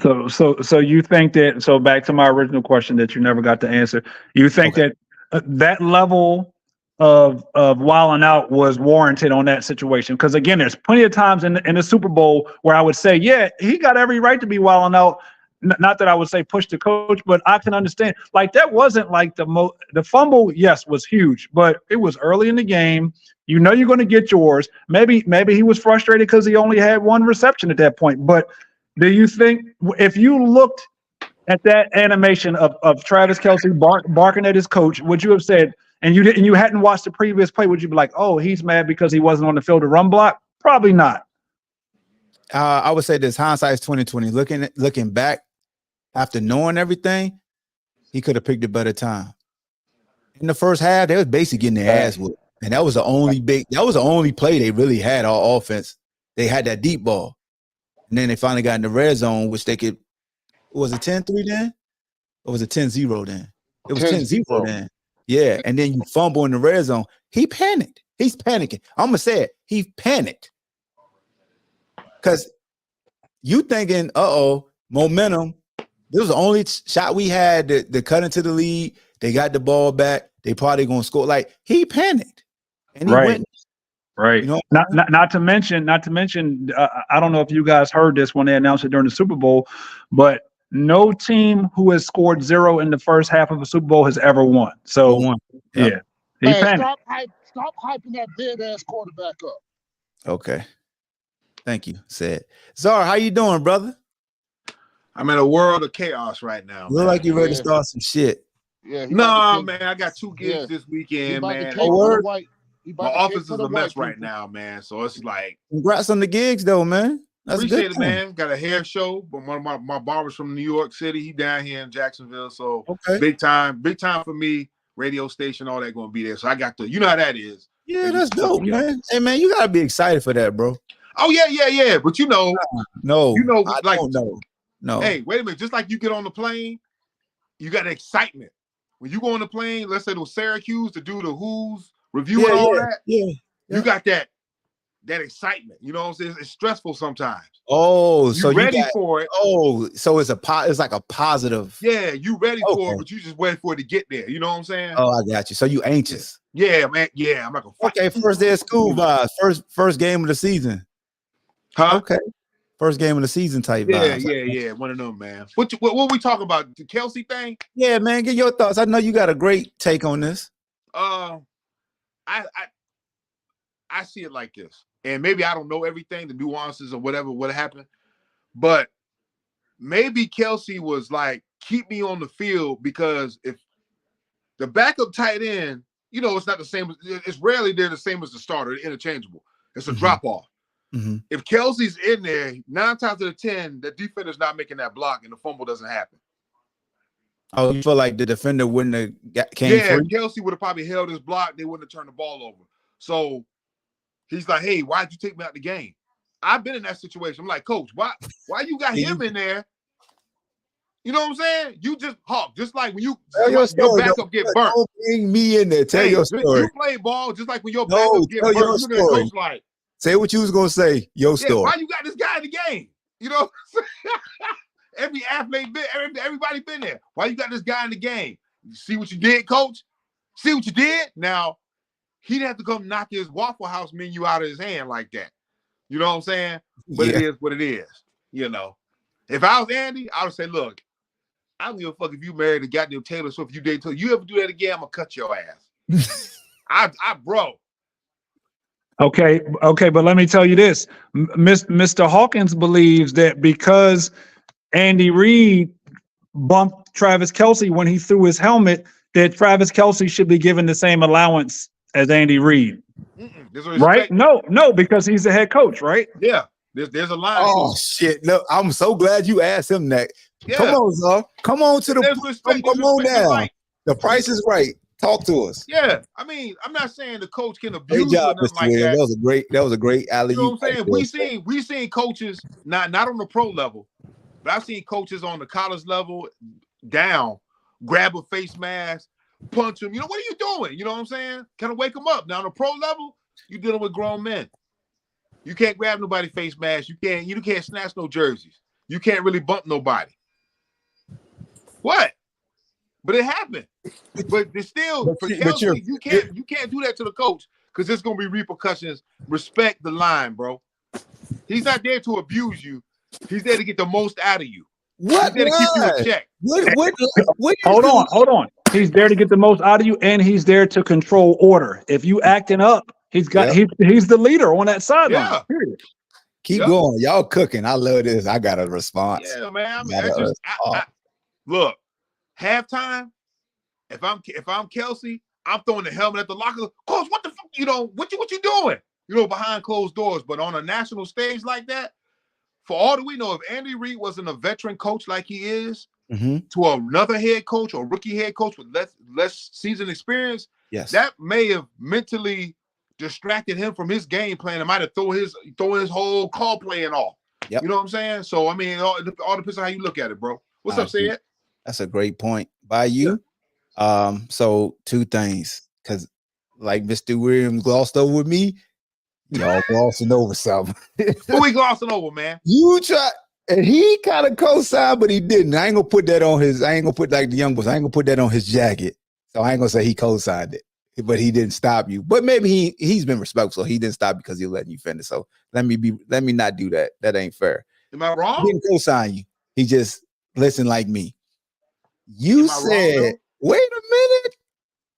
So you think that? So back to my original question that you never got to answer. You think that that level of wilding out was warranted on that situation? Because again, there's plenty of times in the Super Bowl where I would say, yeah, he got every right to be wilding out. Not that I would say push the coach, but I can understand. Like that wasn't like the fumble. Yes, was huge, but it was early in the game. You know you're going to get yours. Maybe he was frustrated because he only had one reception at that point. But do you think if you looked at that animation of Travis Kelce barking at his coach, would you have said, and you hadn't watched the previous play, would you be like, oh, he's mad because he wasn't on the field to run block? Probably not. I would say this: hindsight is 20/20. Looking back, after knowing everything, he could have picked a better time. In the first half, they was basically getting their ass whooped, and that was the only play they really had all offense. They had that deep ball, and then they finally got in the red zone, which they could. Was it 10-3 then, or was it 10-0 then? It was 10-0 then. Yeah, and then you fumble in the red zone. He panicked. He's panicking. I'm gonna say it. He panicked because you thinking, momentum. This was the only shot we had to cut into the lead. They got the ball back. They probably gonna score. Like he panicked, and he went. Right. You know, not to mention. I don't know if you guys heard this when they announced it during the Super Bowl, but no team who has scored 0 in the first half of a Super Bowl has ever won. So yeah, he panicked. Stop hyping that dead ass quarterback up. Okay, thank you. Said Czar, how you doing, brother? I'm in a world of chaos right now. Look like you ready to start some shit. Yeah. No, man, I got 2 gigs this weekend, man. My office is a mess right now, man. So it's like, congrats on the gigs, though, man. That's appreciate it, man. Got a hair show, but one of my barbers from New York City. He down here in Jacksonville, so big time for me. radio station, all that going to be there. So I got to, you know how that is. Yeah, that's dope, man. Hey, man, you gotta be excited for that, bro. Oh yeah. But no, like, don't know. No. Hey, wait a minute. Just like you get on the plane, you got excitement. When you go on the plane, let's say to Syracuse to do the Who's review and all that. Yeah. You got that excitement. You know what I'm saying? It's stressful sometimes. Oh, so you ready for it. Oh, so it's like a positive. Yeah, you ready for it, but you just waiting for it to get there. You know what I'm saying? Oh, I got you. So you anxious. Yeah, man. Yeah, I'm not gonna fight. Okay, first day of school vibes. First game of the season. Huh? Okay. First game of the season type vibes. Yeah. One of them, man. What we talking about? The Kelce thing? Yeah, man. Get your thoughts. I know you got a great take on this. I see it like this, and maybe I don't know everything, the nuances or whatever, what happened, but maybe Kelce was like, keep me on the field, because if the backup tight end, you know, it's not the same. It's rarely they're the same as the starter. They're interchangeable. It's a drop off. Mm-hmm. If Kelce's in there, 9 times out of 10, the defender's not making that block, and the fumble doesn't happen. Oh, you feel like the defender wouldn't have came free? Kelce would have probably held his block. They wouldn't have turned the ball over. So he's like, hey, why'd you take me out the game? I've been in that situation. I'm like, Coach, why you got him in there? You know what I'm saying? You just just like when your backup get burnt. Don't bring me in there. Tell your story. You play ball just like when your backup get burnt. You look at the coach like, say what you was gonna say. Your story. Why you got this guy in the game? You know, every athlete everybody been there. Why you got this guy in the game? You see what you did, Coach? See what you did? Now, he didn't have to come knock his Waffle House menu out of his hand like that. You know what I'm saying? But it is what it is. You know, if I was Andy, I would say, look, I don't give a fuck if you married a goddamn Taylor Swift. You date you ever do that again, I'm gonna cut your ass. Bro. Okay, but let me tell you this. Mr. Hawkins believes that because Andy Reid bumped Travis Kelce when he threw his helmet, that Travis Kelce should be given the same allowance as Andy Reid. Right? No, because he's the head coach, right? Yeah. There's a line. Oh shit! No, I'm so glad you asked him that. Yeah. Come on, Zah. Come on to the. Come on down. Like, the price is right. Talk to us. Yeah, I mean, I'm not saying the coach can abuse or nothing like that. That was a great alley. You know what I'm saying? We seen coaches not on the pro level, but I've seen coaches on the college level down, grab a face mask, punch him. You know, what are you doing? You know what I'm saying? Kind of wake them up. Now on the pro level, you're dealing with grown men. You can't grab nobody face mask. You can't snatch no jerseys. You can't really bump nobody. What? But it happened. But it's still for Kelce, you can't do that to the coach, because there's gonna be repercussions. Respect the line, bro. He's not there to abuse you. He's there to get the most out of you. What? He's there to keep you in check. What hold on. He's there to get the most out of you, and he's there to control order. If you acting up, he's the leader on that sideline. Yeah. Period. Keep going. Y'all cooking. I love this. I got a response. Yeah, man. Look, halftime, if I'm Kelce, I'm throwing the helmet at the locker. Coach, what the fuck? You know, what you doing? You know, behind closed doors. But on a national stage like that, for all that we know, if Andy Reid wasn't a veteran coach like he is, to another head coach or rookie head coach with less seasoned experience, that may have mentally distracted him from his game plan. It might have thrown his whole call playing off. Yep. You know what I'm saying? So I mean, it all depends on how you look at it, bro. What's up, Sid? That's a great point by you. Yeah. So two things, because like Mr. Williams glossed over with me, y'all glossing over something. Who we glossing over, man? You try, and he kind of co-signed, but he didn't. I ain't gonna put that on his. I ain't gonna put like the young boys. I ain't gonna put that on his jacket. So I ain't gonna say he co-signed it, but he didn't stop you. But maybe he's been respectful. He didn't stop because he letting you finish. So let me not do that. That ain't fair. Am I wrong? He didn't co-sign you. He just listened like me. You said, wait a minute.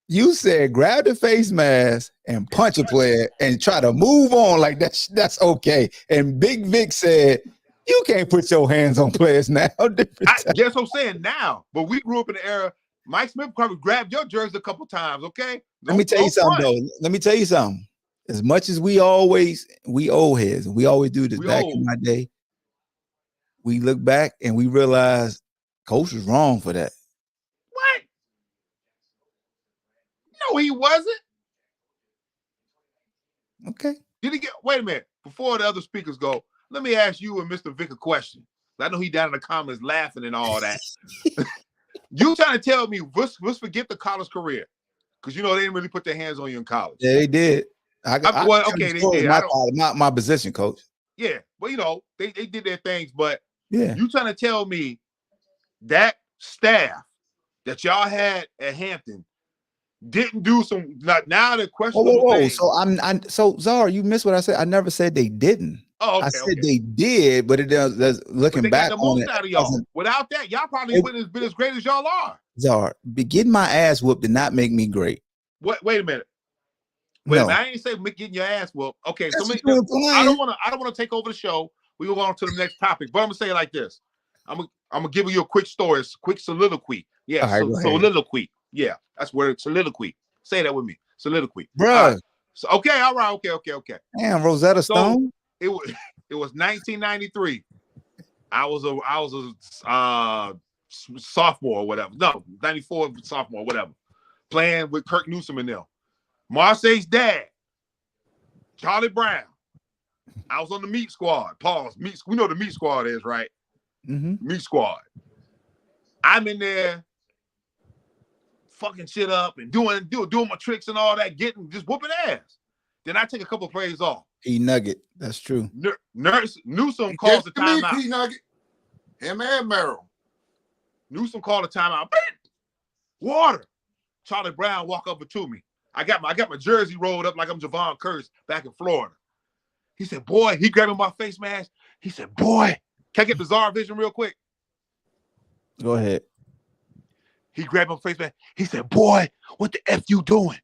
You said grab the face mask and punch a player and try to move on like that's okay. And Big Vic said, you can't put your hands on players now. I guess I'm saying now, but we grew up in the era. Mike Smith probably grabbed your jersey a couple times, okay? Let me tell you something, though. Let me tell you something. As much as we old heads, we always do this back in my day, we look back and we realize Coach was wrong for that. What? No, he wasn't. Okay. Did he get? Wait a minute. Before the other speakers go, let me ask you and Mr. Vic a question. I know he down in the comments laughing and all that. You trying to tell me let's forget the college career? Because you know they didn't really put their hands on you in college. Yeah, they did. Well, okay, they did. My position, coach. Yeah, well, you know, they did their things, but yeah, you trying to tell me that staff that y'all had at Hampton didn't do some now the questionable things. So so Czar, you missed what I said. I never said they didn't. Oh, okay, I said they did, but it does looking they back got the most on out of y'all. Without that, y'all probably wouldn't have been as great as y'all are. Czar, getting my ass whooped did not make me great. Wait a minute. I ain't say getting your ass whooped. Okay, so I don't want to take over the show. We go on to the next topic, but I'm gonna say it like this. I'm gonna give you a quick story, a quick soliloquy. Yeah, soliloquy. Yeah, that's where soliloquy. Say that with me. Soliloquy. Bro. Right. So okay, all right, okay. Damn, Rosetta Stone. It was 1993. I was a sophomore or whatever. No, 94 sophomore, whatever. Playing with Kirk Newsom and them. Marseille's dad, Charlie Brown. I was on the meat squad. Pause. We know the meat squad is, right? Mm-hmm. Meat squad. I'm in there fucking shit up and doing my tricks and all that, just whooping ass. Then I take a couple of plays off. Nugget. That's true. Newsom calls the timeout. Nugget. Him and Merrill. Newsom called a timeout. Water. Charlie Brown walk over to me. I got my jersey rolled up like I'm Javon Curse back in Florida. He said, boy, he grabbed my face mask. He said, boy, can I get bizarre vision real quick? Go ahead. He grabbed my face mask. He said, boy, what the F you doing?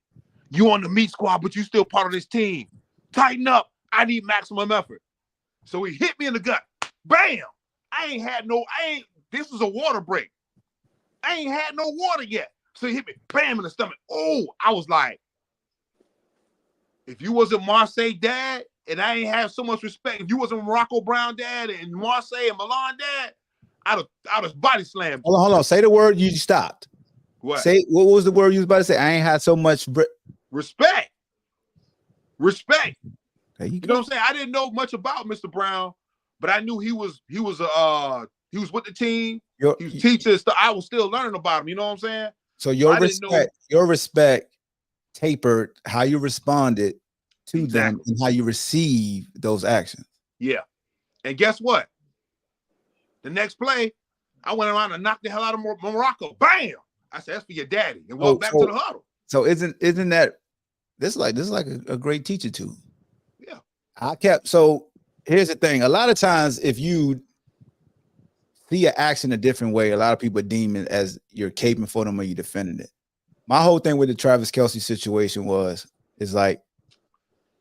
You on the meat squad, but you still part of this team. Tighten up. I need maximum effort. So he hit me in the gut. Bam! This was a water break. I ain't had no water yet. So he hit me, bam, in the stomach. Oh, I was like, if you wasn't Marseille dad, and I ain't have so much respect, if you wasn't Morocco Brown dad and Marseille and Milan dad, I'd have body slammed. Hold on. Say the word you stopped. What? What was the word you was about to say? I ain't had so much respect. There you know what I'm saying? I didn't know much about Mr. Brown, but I knew he was with the team. He was teaching stuff. I was still learning about him. You know what I'm saying? So your respect tapered how you responded to them and how you receive those actions. Yeah. And guess what? The next play, I went around and knocked the hell out of Morocco. Bam! I said, that's for your daddy. And walked back to the huddle. So isn't that this is like a great teacher tool? Yeah. So here's the thing. A lot of times if you see an action a different way, a lot of people deem it as you're caping for them or you're defending it. My whole thing with the Travis Kelce situation is like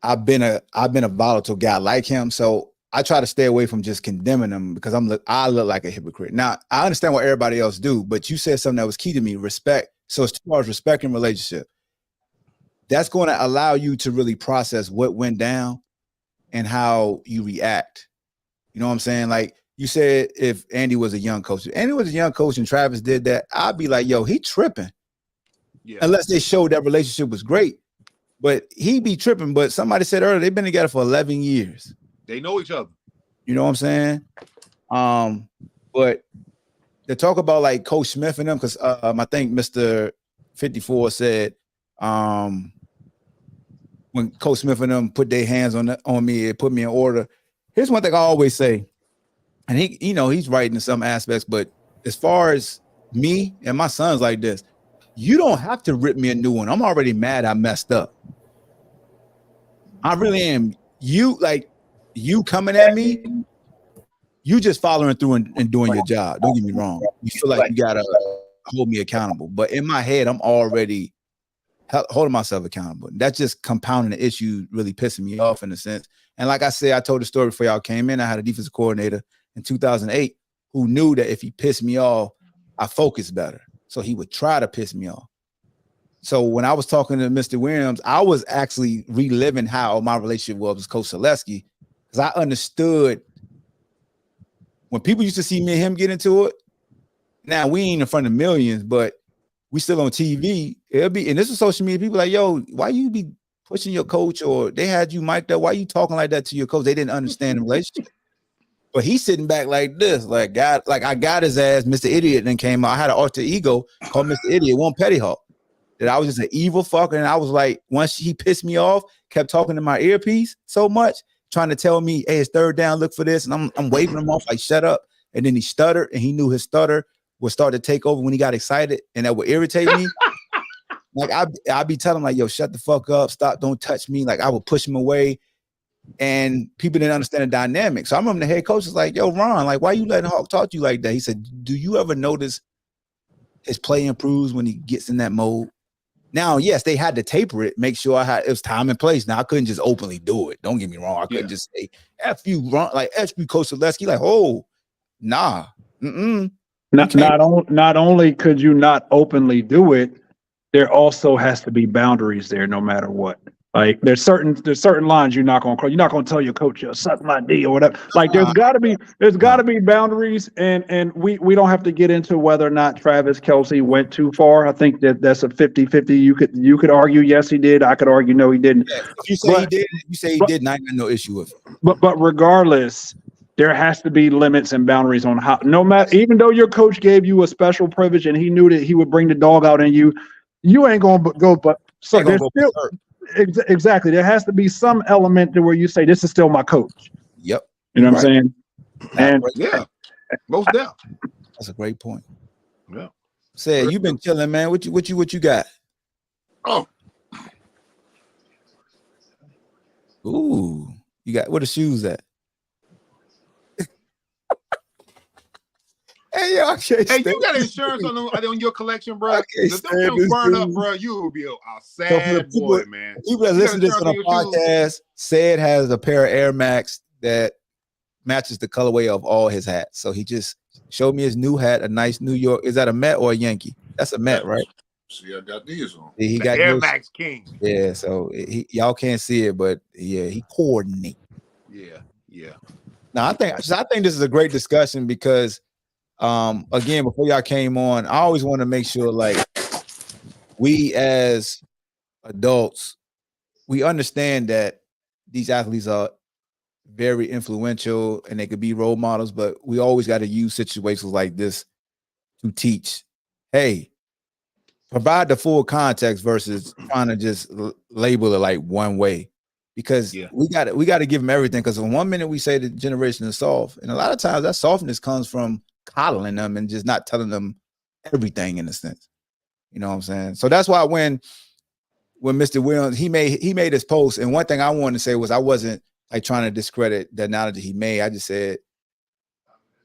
I've been a volatile guy like him, so I try to stay away from just condemning him because I look like a hypocrite. Now I understand what everybody else do, but you said something that was key to me: respect. So as far as respect and relationship, that's going to allow you to really process what went down and how you react. You know what I'm saying? Like you said, if Andy was a young coach, and Travis did that, I'd be like, yo, he tripping. Yeah. Unless they showed that relationship was great, but he be tripping. But somebody said earlier, they've been together for 11 years. They know each other. You know what I'm saying? But to talk about like Coach Smith and them, because I think Mr. 54 said when Coach Smith and them put their hands on me, it put me in order. Here's one thing I always say, and he's right in some aspects, but as far as me and my son's like this, you don't have to rip me a new one. I'm already mad I messed up. I really am. You coming at me, you just following through and doing your job. Don't get me wrong. You feel like you gotta hold me accountable. But in my head, I'm already holding myself accountable. That's just compounding the issue, really pissing me off in a sense. And like I said, I told the story before y'all came in. I had a defensive coordinator in 2008 who knew that if he pissed me off, I focused better. So he would try to piss me off. So when I was talking to Mr. Williams, I was actually reliving how my relationship was with Coach Selesky, because I understood when people used to see me and him get into it. Now we ain't in front of millions, but we still on TV. It'll be, and this is social media. People like, yo, why you be pushing your coach, or they had you mic'd up? Why you talking like that to your coach? They didn't understand the relationship. But he's sitting back like this, like God, like I got his ass, Mr. Idiot, then came out. I had an alter ego called Mr. Idiot, one Petty Hawk. That I was just an evil fucker. And I was like, once he pissed me off, kept talking to my earpiece so much, trying to tell me, hey, it's third down, look for this. And I'm waving him off like, shut up. And then he stuttered, and he knew his stutter would start to take over when he got excited, and that would irritate me. Like I'd be telling him, like, yo, shut the fuck up, stop, don't touch me. Like I would push him away. And people didn't understand the dynamic. So I remember the head coach was like, yo, Ron, like, why you letting Hawk talk to you like that? He said, do you ever notice his play improves when he gets in that mode? Now, yes, they had to taper it, make sure it was time and place. Now, I couldn't just openly do it. Don't get me wrong. I couldn't just say, F you, Ron, like, F you, Coach Selesky. Like, oh, nah. Not only could you not openly do it, there also has to be boundaries there no matter what. Like there's certain lines you're not gonna cross. You're not gonna tell your coach you'll suck my D or whatever. Like there's gotta be boundaries, and we don't have to get into whether or not Travis Kelce went too far. I think that's a 50-50. You could argue yes he did. I could argue no he didn't. Yeah, if you say he did, you say he didn't, I got no issue with it. But regardless, there has to be limits and boundaries on how, no matter, even though your coach gave you a special privilege and he knew that he would bring the dog out in you, you ain't gonna go. But so there's still. Exactly. There has to be some element to where you say, this is still my coach. Yep. You know what I'm saying? And yeah, most definitely. That's a great point. Yeah. Said, you've been chilling, man. What you got? Oh. Ooh. You got, where the shoes at? Hey, yo, you got insurance on your collection, bro? If them shoes burn up, bro, you will be a sad boy, man. People that listen to this on a podcast, Said has a pair of Air Max that matches the colorway of all his hats. So he just showed me his new hat, a nice New York. Is that a Met or a Yankee? That's a Met, right? See, I got these on. He got Air Max King. Yeah, so y'all can't see it, but yeah, he coordinate. Yeah. Now I think this is a great discussion because again, before y'all came on, I always want to make sure, like, we as adults, we understand that these athletes are very influential and they could be role models, but we always got to use situations like this to teach, hey, provide the full context versus trying to just label it like one way. Because we got to give them everything. Because in 1 minute we say the generation is soft, and a lot of times that softness comes from coddling them and just not telling them everything in a sense. You know what I'm saying? So that's why when Mr. Williams, he made his post, and one thing I wanted to say was I wasn't like trying to discredit the analogy he made. I just said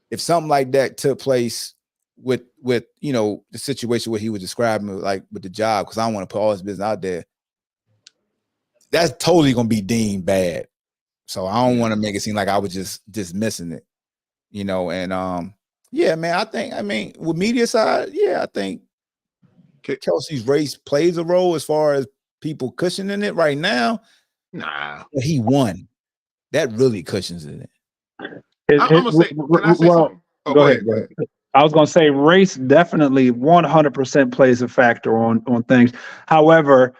if something like that took place with you know the situation where he was describing, like with the job, because I don't want to put all his business out there, that's totally gonna be deemed bad. So I don't want to make it seem like I was just dismissing it, you know. And yeah, man, I mean, with media side, I think Kelce's race plays a role as far as people cushioning it right now. Nah, he won. That really cushions it. I'm gonna say, can I say something? Oh, go ahead. I was gonna say race definitely 100% plays a factor on things. However,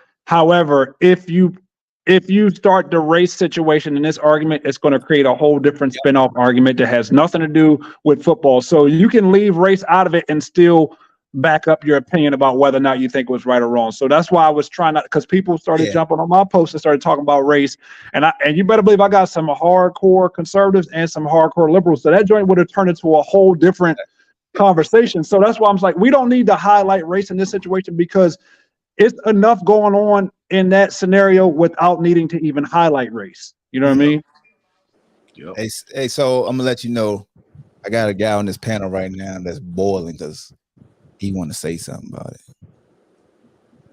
if you start the race situation in this argument, it's going to create a whole different spin-off argument that has nothing to do with football. So you can leave race out of it and still back up your opinion about whether or not you think it was right or wrong. So that's why I was trying not, because people started jumping on my post and started talking about race. And you better believe I got some hardcore conservatives and some hardcore liberals. So that joint would have turned into a whole different conversation. So that's why I'm like, we don't need to highlight race in this situation because it's enough going on in that scenario without needing to even highlight race. You know what I mean? Yep. Hey, so I'm gonna let you know, I got a guy on this panel right now that's boiling because he want to say something about it.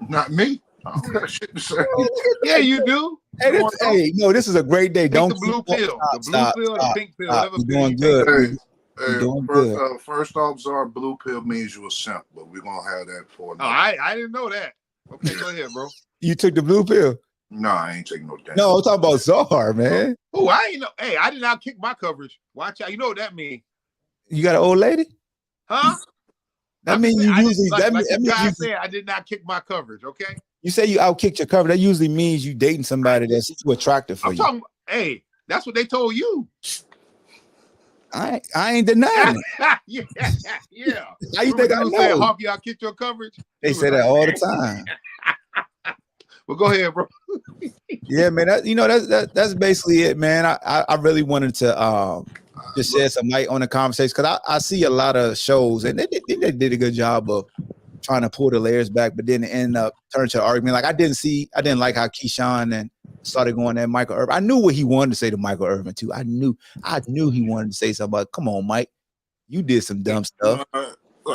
Not me. I don't got shit to say. Yeah, you do. Hey, no, this is a great day. Don't the blue pill. The blue pill, the pink pill. You're doing good. First off, Czar, blue pill means you a simp, but we're gonna have that for. Oh, I didn't know that. Okay, go ahead, bro. You took the blue pill? No, I ain't taking no damn. No, I'm talking about Czar, man. Oh, I ain't know. Hey, I did not kick my coverage. Watch out. You know what that means. You got an old lady? Huh? That means you usually like that the means guy you, said, I did not kick my coverage. Okay, you say you outkicked your cover. That usually means you dating somebody that's too attractive for I'm you. talking. Hey, that's what they told you. I ain't denying it. yeah. How you Remember think I dude said, know? Harvey, I kicked your coverage. They He was say that like, all the time. well, go ahead, bro. Yeah, man. That's basically it, man. I really wanted to just shed some light on the conversation because I see a lot of shows and they did a good job of trying to pull the layers back, but then it ended up turning to an argument. Like I didn't like how Keyshawn and started going at Michael Irvin. I knew what he wanted to say to Michael Irvin too. I knew he wanted to say something about, come on, Mike, you did some dumb stuff.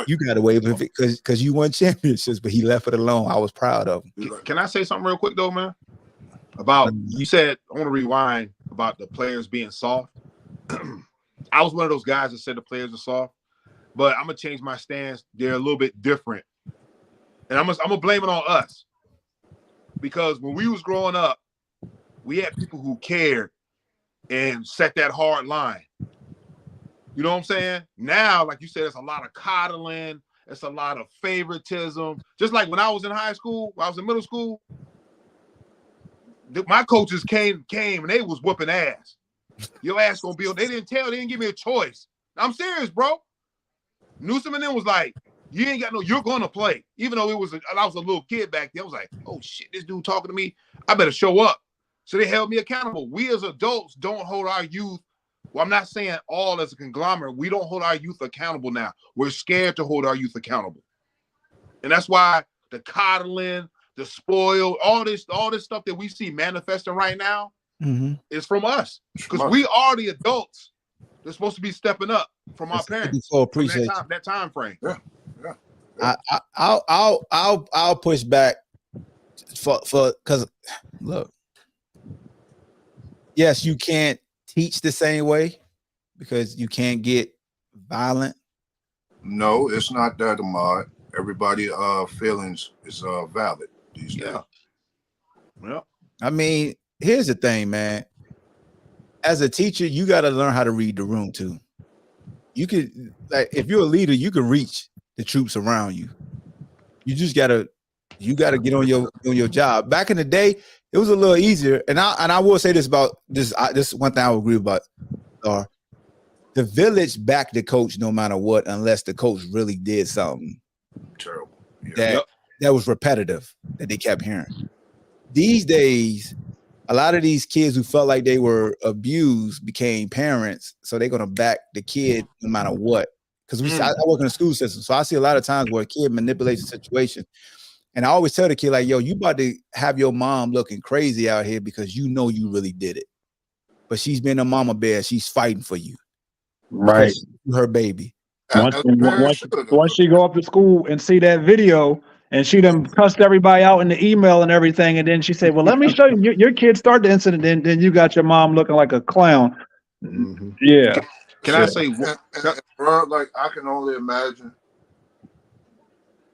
You got away with it because you won championships, but he left it alone. I was proud of him. Can I say something real quick though, man? About you said, I want to rewind about the players being soft. I was one of those guys that said the players are soft, but I'm gonna change my stance. They're a little bit different, and I'm gonna blame it on us because when we was growing up, we had people who cared and set that hard line. You know what I'm saying? Now, like you said, it's a lot of coddling. It's a lot of favoritism. Just like when I was in high school, when I was in middle school, my coaches came and they was whooping ass. Your ass gonna be. They didn't give me a choice. I'm serious, bro. Newsom and them was like, you ain't got no. You're gonna play, even though I was a little kid back then. I was like, oh shit, this dude talking to me. I better show up. So they held me accountable. We as adults don't hold our youth. Well, I'm not saying all as a conglomerate. We don't hold our youth accountable now. We're scared to hold our youth accountable, and that's why the coddling, the spoil, all this stuff that we see manifesting right now is from us because we are the adults. They're supposed to be stepping up from our parents. Appreciate that time frame. Yeah. I'll push back for because look, yes, you can't teach the same way because you can't get violent. No, it's not that, Ahmad. Everybody feelings is valid these days. Yeah. I mean, here's the thing, man. As a teacher, you got to learn how to read the room too. You could, like, if you're a leader, you can reach the troops around you. You just gotta get on your job. Back in the day, it was a little easier. And I will say this about this. This one thing I will agree about. The village backed the coach no matter what, unless the coach really did something Terrible. that was repetitive that they kept hearing. These days, a lot of these kids who felt like they were abused became parents, so they're gonna back the kid no matter what. Because I work in the school system, so I see a lot of times where a kid manipulates the situation. And I always tell the kid, like, yo, you about to have your mom looking crazy out here because you know you really did it. But she's been a mama bear. She's fighting for you. Right. Her baby. Once she go up to school and see that video and she done cussed everybody out in the email and everything, and then she said, well, let me show you. Your kid started the incident, then you got your mom looking like a clown. Yeah. Can I say, bro, like, I can only imagine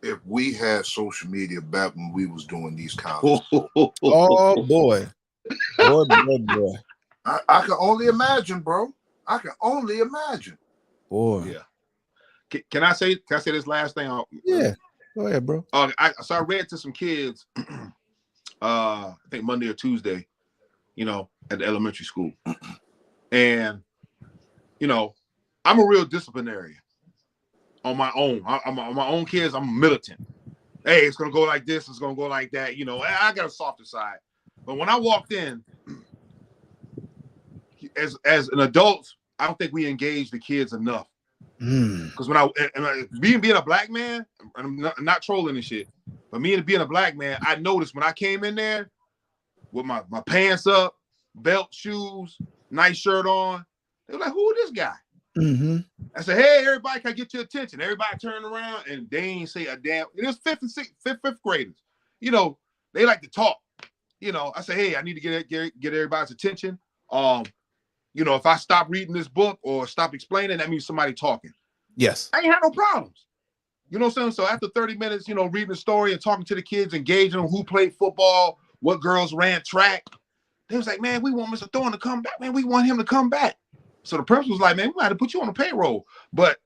if we had social media back when we was doing these comments. Oh boy. Boy. I can only imagine, bro. I can only imagine. Boy. Yeah. Can I say this last thing? Yeah. Go ahead, bro. So I read to some kids, I think Monday or Tuesday, at the elementary school. And, I'm a real disciplinarian on my own. I'm on my own kids. I'm militant. Hey, it's going to go like this. It's going to go like that. I got a softer side. But when I walked in, as an adult, I don't think we engage the kids enough. Because being a black man, I'm not trolling and shit, but me being a black man, I noticed when I came in there with my pants up, belt, shoes, nice shirt on, they were like, who is this guy? I said, hey, everybody, can I get your attention? Everybody turned around and they ain't say a damn. It was fifth graders. They like to talk. I said, hey, I need to get everybody's attention. If I stop reading this book or stop explaining, that means somebody talking. Yes. I ain't had no problems. You know what I'm saying? So after 30 minutes, reading the story and talking to the kids, engaging them, who played football, what girls ran track, they was like, man, we want Mr. Thorne to come back. Man, we want him to come back. So the principal was like, man, we got to put you on the payroll. But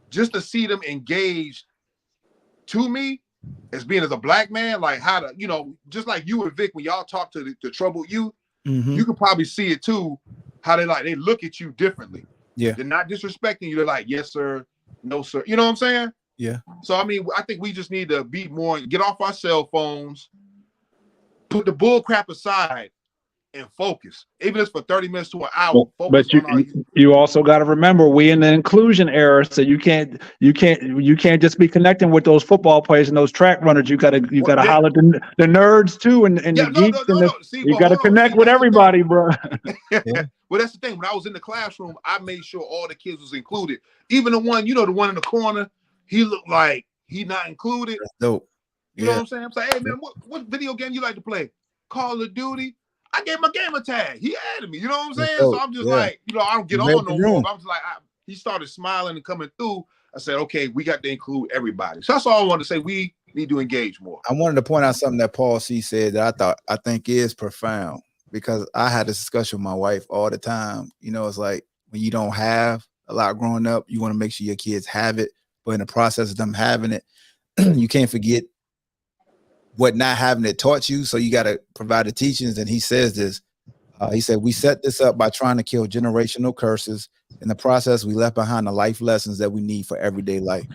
just to see them engaged to me, as being as a black man, like how to, just like you and Vic, when y'all talk to the troubled youth, you can probably see it too, how they look at you differently. Yeah. They're not disrespecting you. They're like, yes, sir, no, sir. You know what I'm saying? Yeah. So, I mean, I think we just need to be more, get off our cell phones, put the bull crap aside, and focus. Even if it's for 30 minutes to an hour. But you also got to remember, we in the inclusion era, so you can't just be connecting with those football players and those track runners. You gotta holler the nerds too, and the geeks. See, you got to connect with everybody, bro. Yeah. Well, that's the thing. When I was in the classroom, I made sure all the kids was included. Even the one, the one in the corner, he looked like he not included. That's dope. You know what I'm saying? I'm saying, hey man, what video game you like to play? Call of Duty. I gave him a gamer tag. He added me. You know what I'm saying? So I'm just like, I don't get on no more. But I'm just like, he started smiling and coming through. I said, okay, we got to include everybody. So that's all I wanted to say. We need to engage more. I wanted to point out something that Paul C said that I think is profound, because I had this discussion with my wife all the time. It's like when you don't have a lot growing up, you want to make sure your kids have it. But in the process of them having it, you can't forget what not having it taught you. So you got to provide the teachings. And he says this, he said, we set this up by trying to kill generational curses. In the process, we left behind the life lessons that we need for everyday life.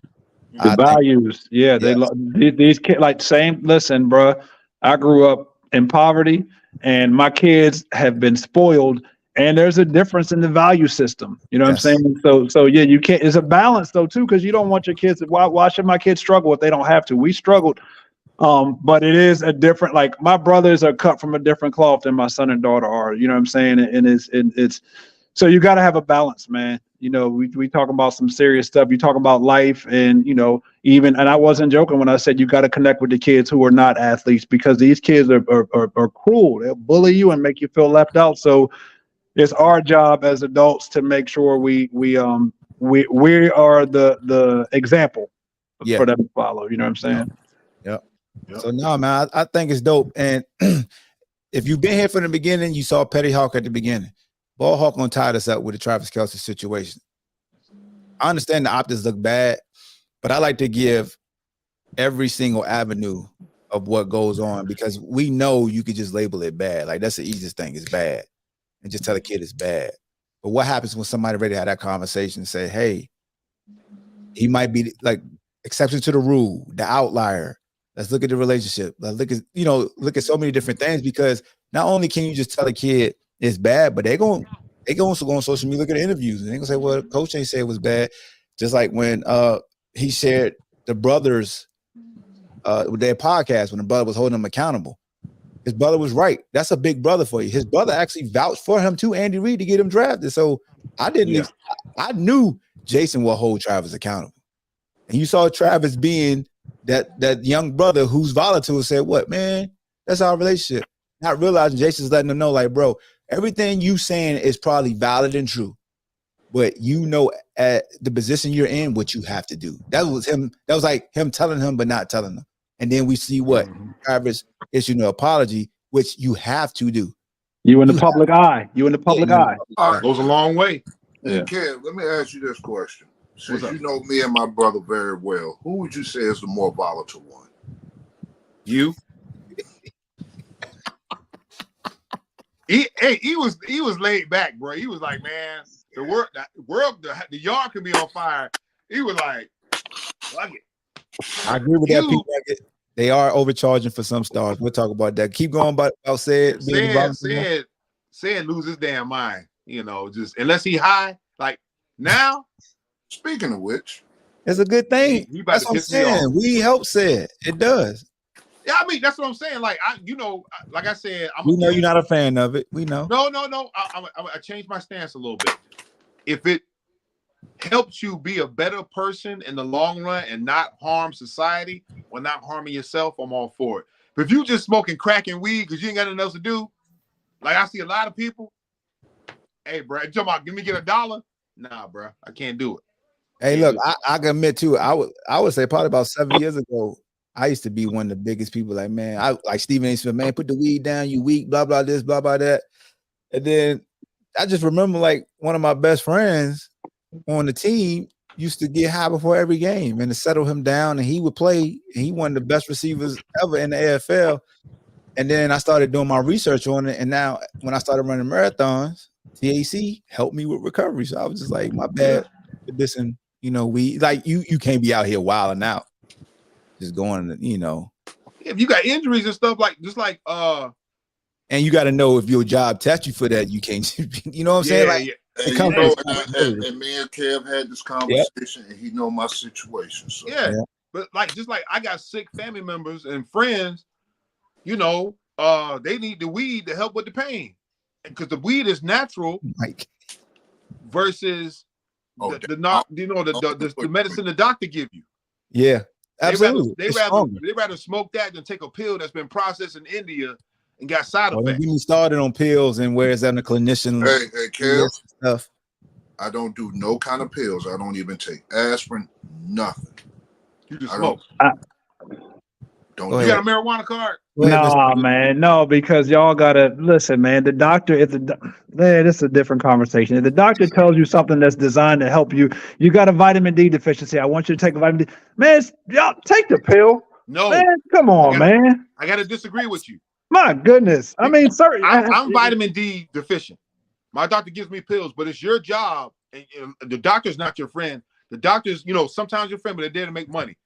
The values. These kids, listen, bro, I grew up in poverty and my kids have been spoiled, and there's a difference in the value system. You know what I'm saying? So yeah, you can't, it's a balance though too, because you don't want your kids, why should my kids struggle if they don't have to? We struggled. But it is a different, like my brothers are cut from a different cloth than my son and daughter are, you know what I'm saying? And it's so you got to have a balance, man. We talk about some serious stuff. You talk about life and, and I wasn't joking when I said you got to connect with the kids who are not athletes, because these kids are cruel. They'll bully you and make you feel left out. So it's our job as adults to make sure we are the example for them to follow. You know what I'm saying? Yeah. So no, man, I think it's dope. And if you've been here from the beginning, you saw Petty Hawk at the beginning. Ball Hawk gonna tie us up with the Travis Kelce situation. I understand the optics look bad, but I like to give every single avenue of what goes on, because we know you could just label it bad. Like that's the easiest thing, it's bad, and just tell a kid it's bad. But what happens when somebody already had that conversation and say, hey, he might be like exception to the rule, the outlier. Let's look at the relationship. Let's look at so many different things, because not only can you just tell a kid it's bad, but they also go on social media, look at the interviews, and they're gonna say, well, coach ain't say it was bad. Just like when he shared the brothers with their podcast, when the brother was holding him accountable. His brother was right. That's a big brother for you. His brother actually vouched for him to Andy Reid to get him drafted. So I knew Jason will hold Travis accountable. And you saw Travis being that young brother who's volatile, said, what, man, that's our relationship. Not realizing Jason's letting them know, like, bro, everything you saying is probably valid and true, but at the position you're in, what you have to do. That was him. That was like him telling him, but not telling them. And then we see what Travis issued an apology, which you have to do. You in the public eye. All right. Goes a long way. Hey, Kev, let me ask you this question. Since you know me and my brother very well, who would you say is the more volatile one? You. He was laid back, bro. He was like, man, the yard can be on fire. He was like, fuck it. I agree with that. People like it. They are overcharging for some stars. We'll talk about that. Keep going about said lose his damn mind. Just unless he high. Like now. Speaking of which, it's a good thing. That's what I'm saying. We help said it does. Yeah, I mean that's what I'm saying. Like like I said, we know you're not a fan of it. We know. No. I changed my stance a little bit. If it helps you be a better person in the long run and not harm society or not harming yourself, I'm all for it. But if you just smoking crack and weed because you ain't got nothing else to do, like I see a lot of people, hey, bro, you talking about give me $1? Nah, bro, I can't do it. Hey, look, I can admit too. I would say probably about 7 years ago, I used to be one of the biggest people. Like, man, I like Stephen A. Smith, man, put the weed down, you weak, blah blah this, blah blah that. And then I just remember like one of my best friends on the team, used to get high before every game and to settle him down, and he would play. And he one of the best receivers ever in the AFL. And then I started doing my research on it, and now when I started running marathons, TAC helped me with recovery. So I was just like, my bad for this, and we like you can't be out here wilding out, just going, If you got injuries and stuff and you got to know if your job tests you for that, you can't. You know what I'm saying? Like, and, and me and Kev had this conversation, and he know my situation. So. Yeah, but just like I got sick family members and friends, they need the weed to help with the pain, because the weed is natural, versus the medicine the doctor give you. Yeah, absolutely. They rather smoke that than take a pill that's been processed in India and got side effects. When you started on pills and where's that the clinician? Hey, Kev, stuff. I don't do no kind of pills. I don't even take aspirin. Nothing. You just smoke. Don't. You got a marijuana card? No, man, no, because y'all gotta listen, man. The doctor, this is a different conversation. If the doctor tells you something that's designed to help you, you got a vitamin D deficiency. I want you to take a vitamin D. Man, y'all take the pill. No, man, come on, man. I gotta disagree with you. My goodness, I mean, sorry, I'm vitamin D deficient. My doctor gives me pills, but it's your job. And the doctor's not your friend. The doctor's, sometimes your friend, but they're there to make money.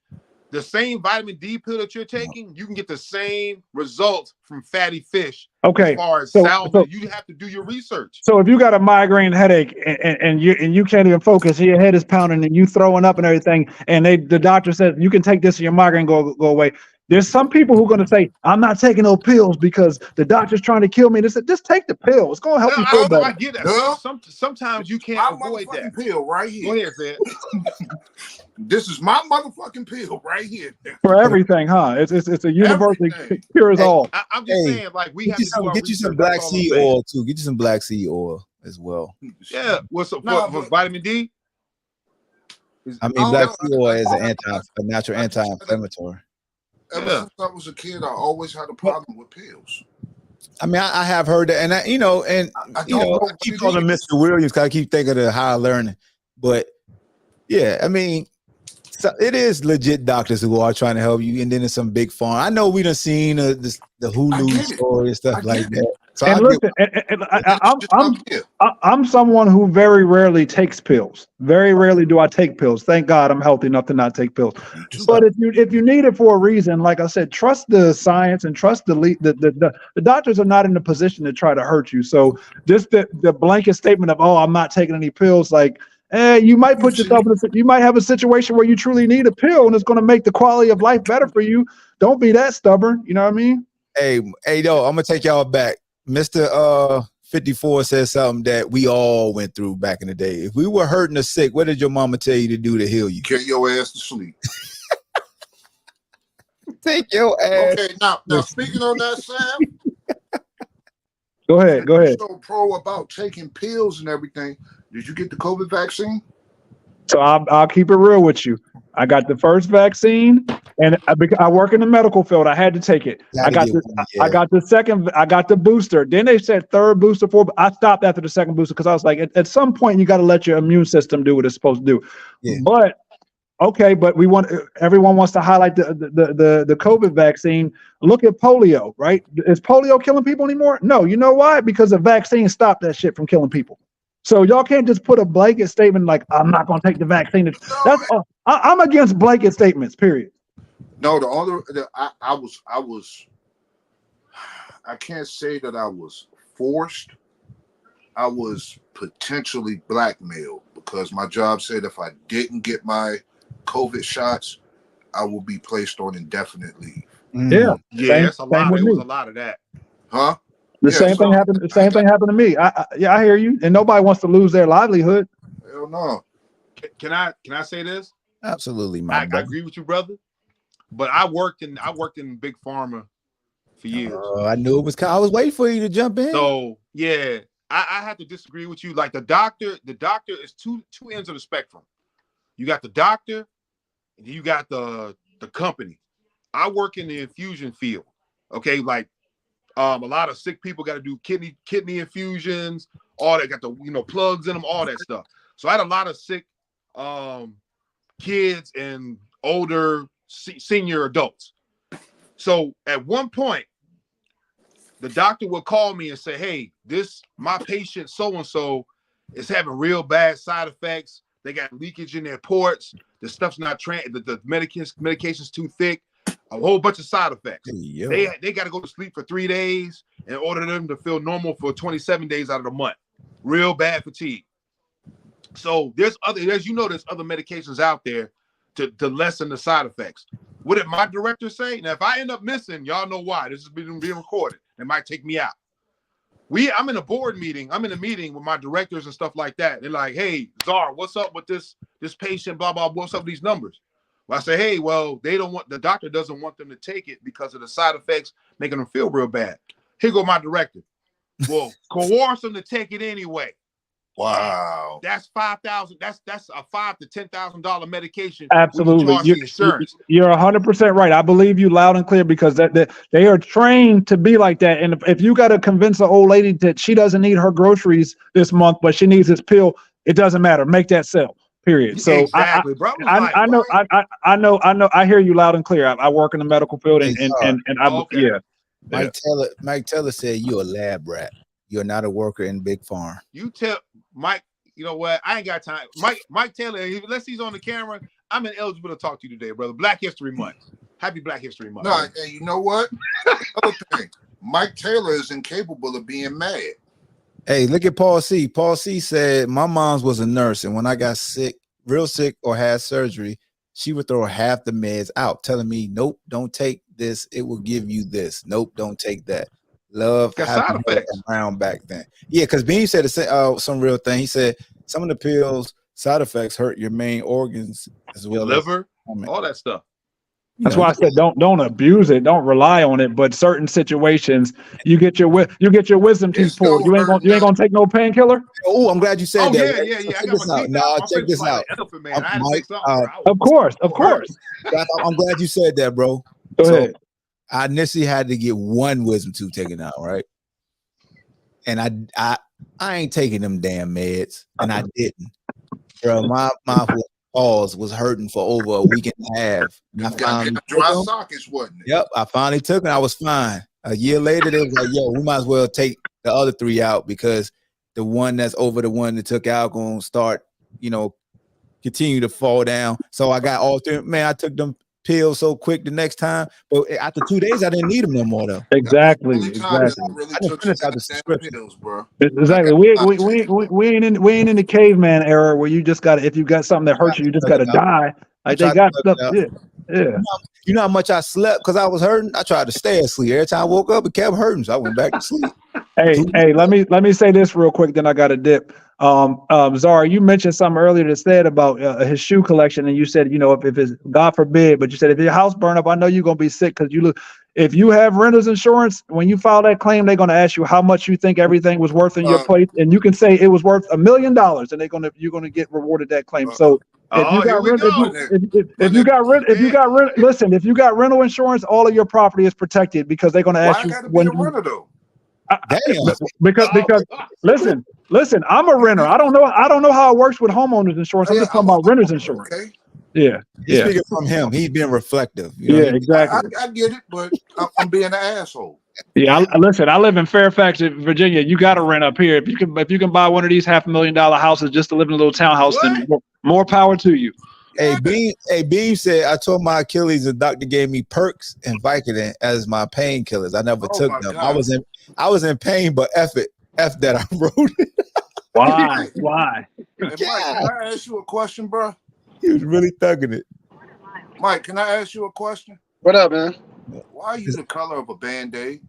The same vitamin D pill that you're taking, you can get the same results from fatty fish. Okay. As far as salmon, you have to do your research. So if you got a migraine headache and you can't even focus, your head is pounding and you throwing up and everything, and the doctor says you can take this and your migraine go away. There's some people who are going to say, I'm not taking no pills because the doctor's trying to kill me. They said, just take the pill. It's going to help you feel better. I get that. Sometimes you can't avoid that. Pill right here. Go ahead, Fed. This is my motherfucking pill right here. For everything, huh? It's a universal cures all. I'm just saying, like, we have to get you some black seed oil too. Get you some black seed oil as well. Yeah. What's up for vitamin D? I mean, black seed oil is a natural anti-inflammatory. Ever since I was a kid, I always had a problem with pills. I mean, I have heard that, and I keep calling him Mr. Williams because I keep thinking of higher learning. But yeah, I mean, it is legit doctors who are trying to help you, and then there's some big farm. I know we done seen the Hulu story and stuff like that. So and listen, I'm someone who very rarely takes pills. Very rarely do I take pills. Thank God I'm healthy enough to not take pills. But if you need it for a reason, like I said, trust the science and trust the doctors are not in a position to try to hurt you. So just the blanket statement of, I'm not taking any pills, like, you might put yourself you might have a situation where you truly need a pill and it's going to make the quality of life better for you. Don't be that stubborn. You know what I mean? Hey, yo, I'm gonna take y'all back. Mr. 54 says something that we all went through back in the day. If we were hurting or sick, what did your mama tell you to do to heal you? Get your ass to sleep. Take your ass. Okay, now speaking on that, Sam. Go ahead. So pro about taking pills and everything. Did you get the COVID vaccine? So I'll keep it real with you. I got the first vaccine, and I work in the medical field. I had to take it. I got the second. I got the booster. Then they said third booster, fourth. I stopped after the second booster because I was like, at some point you got to let your immune system do what it's supposed to do. Yeah. But everyone wants to highlight the COVID vaccine. Look at polio, right? Is polio killing people anymore? No. You know why? Because the vaccine stopped that shit from killing people. So y'all can't just put a blanket statement like, I'm not going to take the vaccine. I'm against blanket statements, period. No, I can't say that I was forced. I was potentially blackmailed because my job said if I didn't get my COVID shots, I will be placed on indefinite leave. Yeah. That's a lot. There was a lot of that. Huh? The same thing happened. The same thing happened to me. I hear you. And nobody wants to lose their livelihood. Hell no. Can I say this? Absolutely, I agree with you, brother. But I worked in big pharma for years. I knew it was. I was waiting for you to jump in. So yeah, I have to disagree with you. Like the doctor is two ends of the spectrum. You got the doctor, and you got the company. I work in the infusion field. Okay, like. A lot of sick people got to do kidney infusions, all that, got the plugs in them, all that stuff. So I had a lot of sick kids and older senior adults. So at one point, the doctor would call me and say, "Hey, my patient so-and-so is having real bad side effects. They got leakage in their ports. The stuff's not the medication's too thick. A whole bunch of side effects. They got to go to sleep for 3 days in order for them to feel normal for 27 days out of the month. Real bad fatigue. So there's other medications out there to lessen the side effects. What did my director say? Now, if I end up missing, y'all know why. This is being recorded. They might take me out. I'm in a board meeting. I'm in a meeting with my directors and stuff like that. They're like, "Hey, Czar, what's up with this patient? Blah, blah, what's up with these numbers?" Well, I say, "Hey, well, the doctor doesn't want them to take it because of the side effects making them feel real bad." Here go my director. Well, coerce them to take it anyway. Wow. That's $5,000. That's a $5,000 to $10,000 medication. Absolutely. You're 100% right. I believe you loud and clear because they are trained to be like that. And if you got to convince an old lady that she doesn't need her groceries this month, but she needs this pill, it doesn't matter. Make that sell. Period. So exactly, bro. I know. I hear you loud and clear. I work in the medical field, yeah. Mike Taylor said you're a lab rat. You're not a worker in Big Farm. You tell Mike, you know what? I ain't got time. Mike Taylor, unless he's on the camera, I'm ineligible to talk to you today, brother. Black History Month. Happy Black History Month. No, hey, you know what? Other thing, Mike Taylor is incapable of being mad. Hey, look at Paul C. Paul C said, "My mom's was a nurse, and when I got sick, real sick, or had surgery, she would throw half the meds out, telling me, 'Nope, don't take this. It will give you this. Nope, don't take that.' Love having around back then." Yeah, because Bean said some real thing. He said some of the pills side effects hurt your main organs as well, your liver, all that stuff. That's why I said don't abuse it, don't rely on it. But certain situations, you get your wisdom teeth pulled. You ain't gonna take no painkiller. Oh, I'm glad you said that. Yeah. I got my teeth out. Check this out. Mike, of course. I'm glad you said that, bro. Go ahead. I initially had to get one wisdom tooth taken out, right? And I ain't taking them damn meds, and I didn't. Bro, my paws was hurting for over a week and a half. And I finally dry sockets, wasn't it? Yep, I finally took it. I was fine. A year later, they was like, "Yo, we might as well take the other 3 out because the one that's over the one that took out gonna start, continue to fall down." So I got all 3. Man, I took them pills so quick the next time, but after 2 days, I didn't need them no more though. Exactly. I didn't finish out the pills, bro. Exactly. We ain't in the caveman era where you just got if you got something that hurts you just got to die. Like they got stuff. Yeah. You know how much I slept because I was hurting. I tried to stay asleep. Every time I woke up, it kept hurting, so I went back to sleep. Hey, let me say this real quick, then I got to dip. Zara, you mentioned something earlier that said about his shoe collection, and you said, if it's God forbid, but you said if your house burn up, I know you're gonna be sick because if you have renter's insurance, when you file that claim, they're gonna ask you how much you think everything was worth in your place, and you can say it was worth $1 million, and you're gonna get rewarded that claim. So if you got rental insurance, all of your property is protected because they're gonna ask you when you renter though. Because listen, I'm a renter. I don't know how it works with homeowners insurance. I'm just talking about renter's insurance. Okay. Yeah. He's speaking from him. He's being reflective. Exactly. I get it, but I'm being an asshole. Yeah, I live in Fairfax, Virginia. You got to rent up here. If you can buy one of these $500,000 houses just to live in a little townhouse, then more power to you. Hey, Beam said, "I told my Achilles the doctor gave me Perks and Vicodin as my painkillers. I never took them. God. I was in pain, but F that I wrote it." Why? Hey, Mike, can I ask you a question, bro? He was really thugging it. Mike, can I ask you a question? What up, man? Why are you the color of a Band-Aid?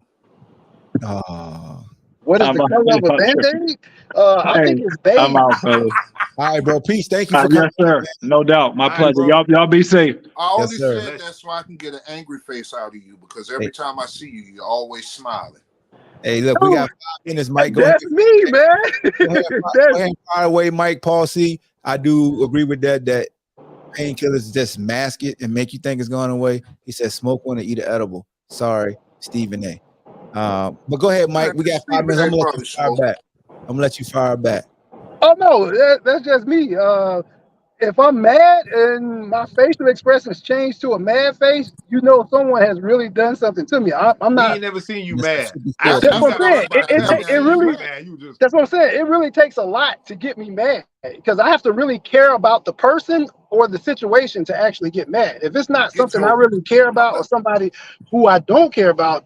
What is the color of a Band-Aid? I think it's beige. I'm out, fellas. All right, bro. Peace. Thank you for coming. Yes, sir. No doubt. My pleasure. Y'all be safe. I only said that so I can get an angry face out of you because every time I see you, you're always smiling. Hey, look, we got 5 minutes, Mike. That's me, man. Go ahead, fire away, Mike. Paul C. I do agree with that painkillers just mask it and make you think it's going away. He said smoke one and eat an edible. Sorry, Stephen A. But go ahead, Mike. We got 5 minutes. I'm gonna let you fire back. Oh no, that's just me. if I'm mad and my facial expressions change to a mad face, you know someone has really done something to me. I'm We not. ain't never seen you This mad. should be I fair. That's think you what got I'm saying. fucked by a touchdown. It really. Man, you just That's what I'm saying. It really takes a lot to get me mad because I have to really care about the person or the situation to actually get mad. If it's not Get something I your. really care about or somebody who I don't care about,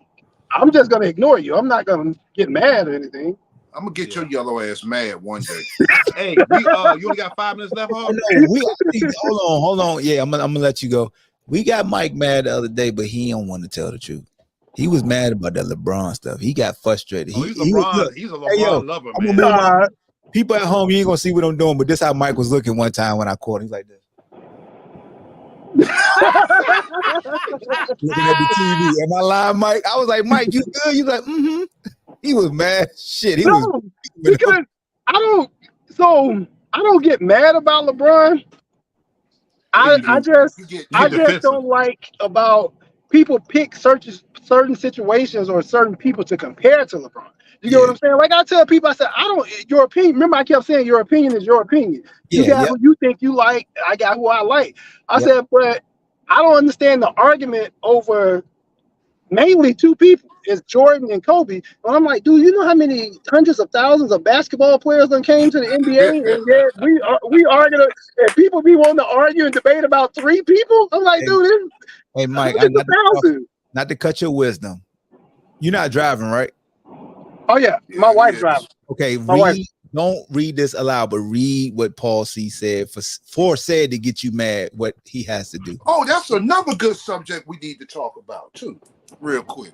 I'm just gonna ignore you. I'm not gonna get mad or anything. I'm gonna get your yellow ass mad one day. hey, we you only got 5 minutes left, huh? No, we actually, hold on. Yeah, I'm gonna let you go. We got Mike mad the other day, but he don't want to tell the truth. He was mad about that LeBron stuff. He got frustrated. Oh, he's He was, LeBron. look, He's a hey, yo, LeBron lover, I'm man. gonna move on. People at home, you ain't gonna see what I'm doing, but this how Mike was looking one time when I caught him. He's like this. Looking at the TV. Am I lying, Mike? I was like, Mike, you good? You like, mm-hmm. He was mad. Shit, he was. No, because I don't get mad about LeBron. I You get just defensive. don't like about people pick certain situations or certain people to compare to LeBron. You get what I'm saying? Like I tell people, I said, I don't. Your opinion. Remember, I kept saying your opinion is your opinion. You got who you think you like. I got who I like. I said, but I don't understand the argument over mainly two people. It's Jordan and Kobe. And I'm like, dude, you know how many hundreds of thousands of basketball players that came to the NBA? And yet we argue, and people be wanting to argue and debate about 3 people. I'm like, dude, hey Mike, not to cut your wisdom. You're not driving, right? Oh yeah, my wife's driving. Okay, don't read this aloud, but read what Paul C said for said to get you mad. What he has to do. Oh, that's another good subject we need to talk about too, real quick.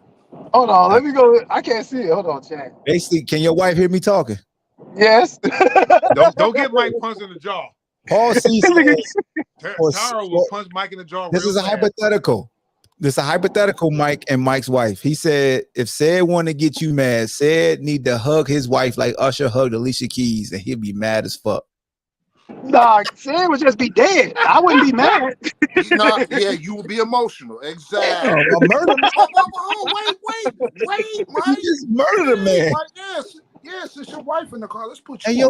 Hold on, let me go. I can't see it. Hold on, Chad. Basically, can your wife hear me talking? Yes. Don't get Mike punched in the jaw. Paul C says, Tara will punch Mike in the jaw. This is a hypothetical. This is a hypothetical, Mike and Mike's wife. He said, if Said want to get you mad, Said need to hug his wife like Usher hugged Alicia Keys, and he'll be mad as fuck. Nah, Said would just be dead. I wouldn't be mad. Yeah, you would be emotional. Exactly. A murder man. Wait, Mike. You just murdered a man. Yes, it's your wife in the car. Let's put you. Hey, yo,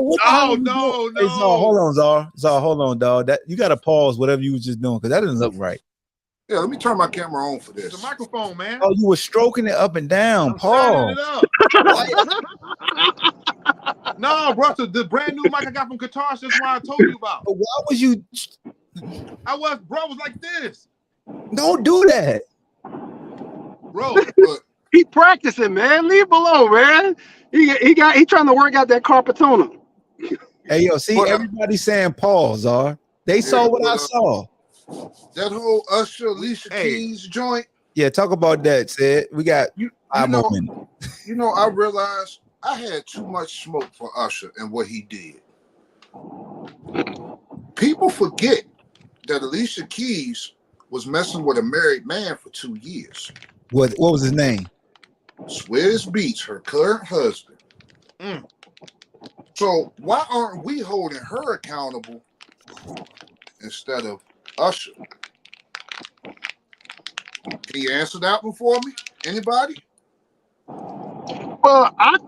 no. Hey, Zar, hold on, Zar, hold on, dog. That you gotta pause whatever you was just doing because that doesn't look right. Yeah, let me turn my camera on for this. It's a microphone, man. Oh, you were stroking it up and down, Paul. No, bro, the brand new mic I got from Qatar. That's why I told you about. But why was you? I was like this. Don't do that, bro. He practicing, man. Leave him alone, man. He trying to work out that carpetona. Hey, yo, see, everybody saying Paul, Zar. They saw what I saw. That whole Usher, Alicia Keys joint. Yeah, talk about that, Said. We got I realized I had too much smoke for Usher and what he did. People forget that Alicia Keys was messing with a married man for 2 years. What was his name? Swizz Beatz, her current husband. So why aren't we holding her accountable instead of Usher? Can you answer that one for me? Anybody? Well, I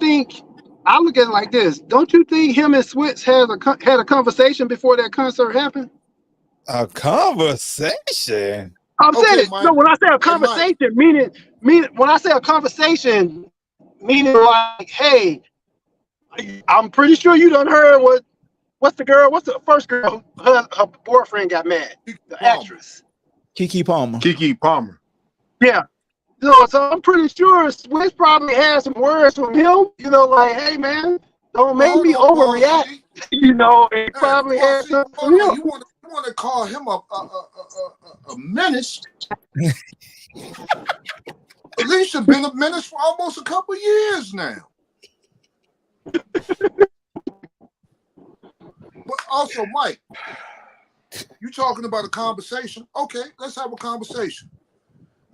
look at it like this. Don't you think him and Swizz had a conversation before that concert happened? A conversation? I'm saying, no, when I say a conversation, meaning when I say a conversation, meaning like, hey, I'm pretty sure you done heard what's the first girl, her boyfriend got mad, the actress. Keke Palmer. Yeah. So I'm pretty sure Swizz probably had some words from him, like, hey man, don't make me overreact. It probably had something from him. You want to call him a menace? Alicia been a menace for almost a couple years now. But also, Mike, you talking about a conversation? Okay, let's have a conversation.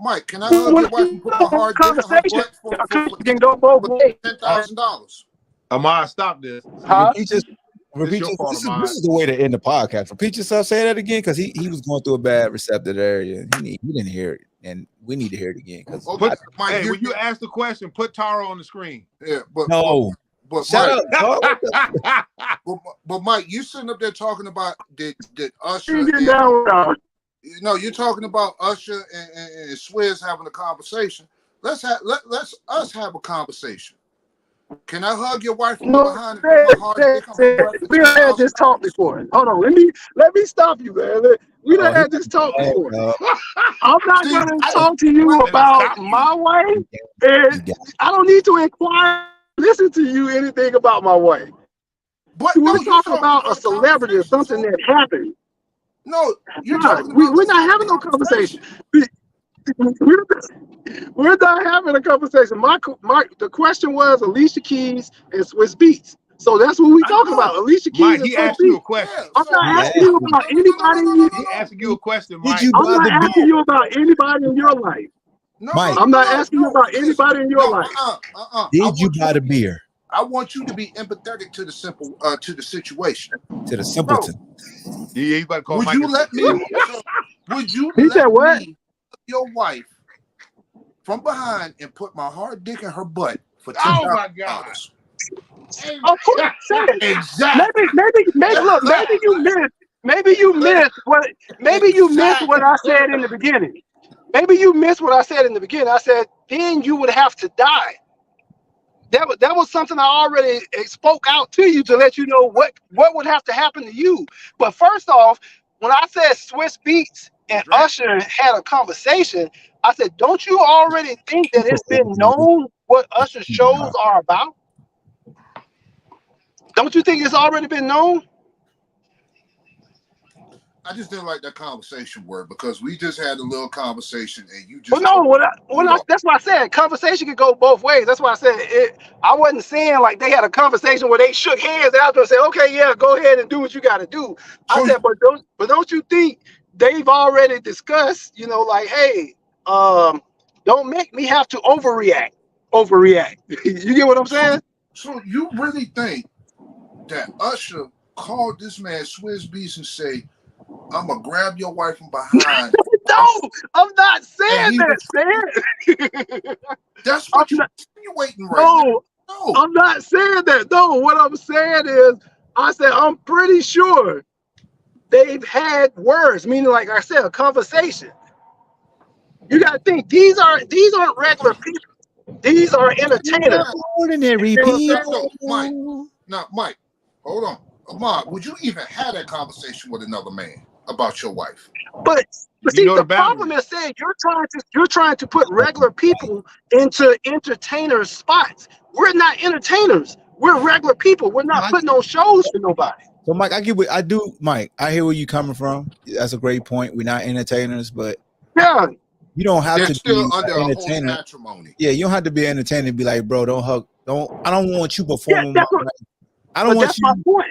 Mike, can I hug your wife and put my hard dick on her butt for $10,000? Amar, stop this. Huh? Repeat this is the way to end the podcast. Repeat yourself. Say that again, because he was going through a bad receptive area. He didn't hear it, and we need to hear it again. Mike, when you ask the question, put Tara on the screen. Yeah, but no. But shut Mike, up, But Mike, you sitting up there talking about did Usher Get and, down with you're talking about Usher and Swizz having a conversation. Let's us have a conversation. Can I hug your wife from behind and put my hard dick on her butt? We done had this talk before. Hold on, let me stop you, man. We done had this talk before. I'm not gonna talk to you about my wife, and I don't need to inquire, listen to you anything about my wife. But we're talking about a celebrity or something that happened. No, you're talking about we're not having no conversation. We're not having a conversation. The question was Alicia Keys and Swizz Beatz. So that's what we're talking about. Alicia Keys Mike, and he Swizz asked you a Beatz. question. I'm not asking you about anybody. He asking you a question, Mike. I'm not asking you about anybody in your life. I'm not asking you about anybody in your life. Did you buy the beer? I want you to be empathetic to the situation. To the simpleton. Yeah, you about to call would Mike you let me? Would you he let said what? me, your wife, from behind and put my hard dick in her butt for $10,000? Oh my God! Of course, exactly. Maybe you missed what I said in the beginning. Maybe you missed what I said in the beginning. I said then you would have to die. That was something I already spoke out to you to let you know what would have to happen to you. But first off, when I said Swizz Beatz and Usher had a conversation, I said, don't you already think that it's been known what Usher's shows are about? Don't you think it's already been known? I just didn't like that conversation word because we just had a little conversation and you just. Well, no, that's why I said conversation could go both ways. That's why I said it. I wasn't saying like they had a conversation where they shook hands after and said, "Okay, yeah, go ahead and do what you got to do." I said, but don't you think they've already discussed? Like, hey, don't make me have to overreact. You get what I'm saying? So you really think that Usher called this man Swizz Beatz and say, I'm gonna grab your wife from behind? No, I'm not saying that, man. That's what you're insinuating right now. No, I'm not saying that. No, what I'm saying is, I said I'm pretty sure they've had words, meaning, like I said, a conversation. You gotta think these aren't regular people. These are entertainers. Ordinary people. Mike, hold on. Ahmad, would you even have that conversation with another man about your wife? But see, the problem is saying you're trying to put regular people into entertainers' spots. We're not entertainers. We're regular people. We're not putting on shows for nobody. So, Mike, Mike, I hear where you're coming from. That's a great point. We're not entertainers, but yeah, you don't have to still be under an a holy entertainer. matrimony. Yeah, you don't have to be an entertainer and be like, bro, don't hug. I don't want you performing. I don't want that's you. my point.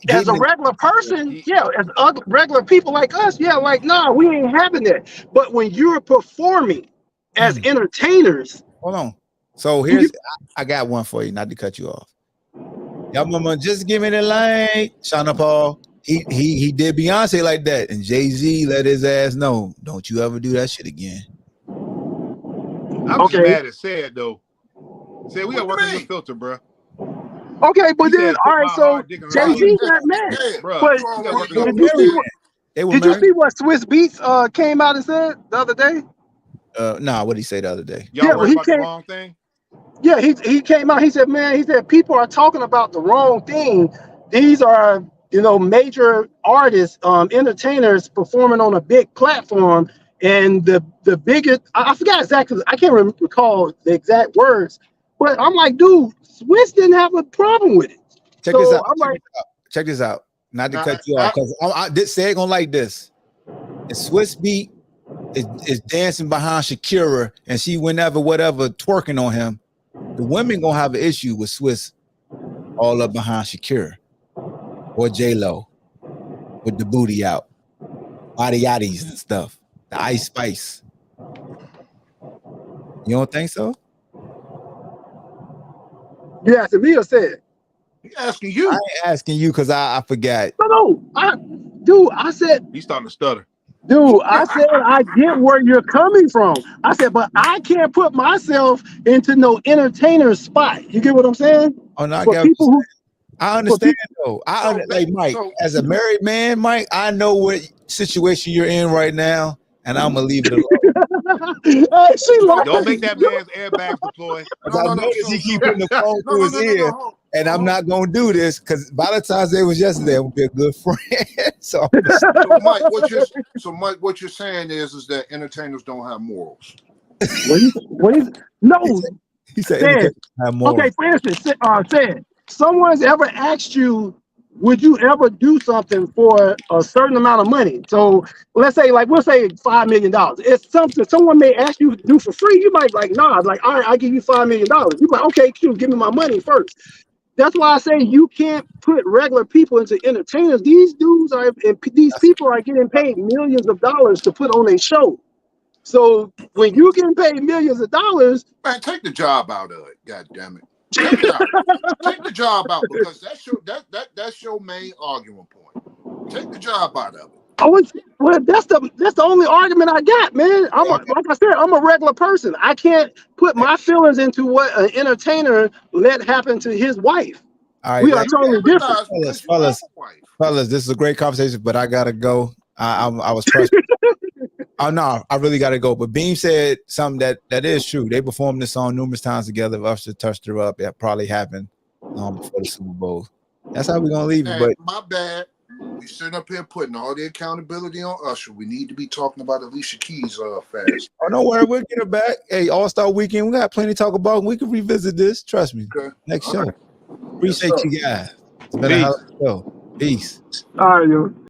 As a regular person, as regular people like us, nah, we ain't having that. But when you're performing as entertainers, hold on. So I got one for you, not to cut you off. Y'all mama, just give me the light. Shauna Paul, he did Beyonce like that, and Jay-Z let his ass know, don't you ever do that shit again. I'm just mad at Said though. Said we got working with filter, bro. Okay, but then all right, so Jay-Z got mad. But did you see what Swizz Beatz came out and said the other day? Nah, what did he say the other day? Y'all worried about the wrong thing? Yeah, he came out. He said, people are talking about the wrong thing. These are, major artists, entertainers performing on a big platform. And the biggest, I forgot exactly, I can't recall the exact words, but I'm like, dude, Swizz didn't have a problem with it. Check this out. Not to cut you off, because this say gonna like this. And Swizz Beat is dancing behind Shakira, and she whatever twerking on him. The women gonna have an issue with Swizz all up behind Shakira or J-Lo with the booty out, body yaddies and stuff, the Ice Spice. You don't think so? You asking me or said? He asking you. I ain't asking you because I forgot. No, I said he's starting to stutter. Dude, I said I get where you're coming from. I said, but I can't put myself into no entertainer spot. You get what I'm saying? Oh no, I for got people I understand though. So, like Mike, so as a married man, Mike, I know what situation you're in right now, and I'm gonna leave it alone. She like Don't make that man's airbags deploy. Because I noticed he keep putting the phone to his ear, and I'm not gonna do this because Valentine's Day was yesterday. I'm gonna be a good friend. So Mike, what you're saying is that entertainers don't have morals. what is no he said, said, have more. okay, for instance, said someone's ever asked you, would you ever do something for a certain amount of money? So let's say, like, we'll say $5 million. It's something someone may ask you to do for free. You might like, nah, like, all right, I'll give you $5 million. You like, okay, cool, give me my money first. That's why I say you can't put regular people into entertainers. These dudes are, and these people are getting paid millions of dollars to put on a show. So when you getting paid millions of dollars, man, take the job out of it. God damn it, take it out. Take the job out because that's your main argument point. Take the job out of it. Oh, well, that's the only argument I got, man. Like I said, I'm a regular person. I can't put my feelings into what an entertainer let happen to his wife. All right, we are totally different. Fellas, this is a great conversation, but I gotta go. I was pressed. Oh no, I really gotta go. But Beam said something that is true. They performed this song numerous times together. Usher touched her up. It probably happened before the Super Bowl. That's how we're gonna leave it. But my bad. We sitting up here putting all the accountability on Usher. We need to be talking about Alicia Keys fast. Oh, don't worry, we'll get her back. Hey, All-Star Weekend, we got plenty to talk about. We can revisit this. Trust me. Okay. Next All show. right. Appreciate you guys. It's been a hell of a show. Peace. All right, yo.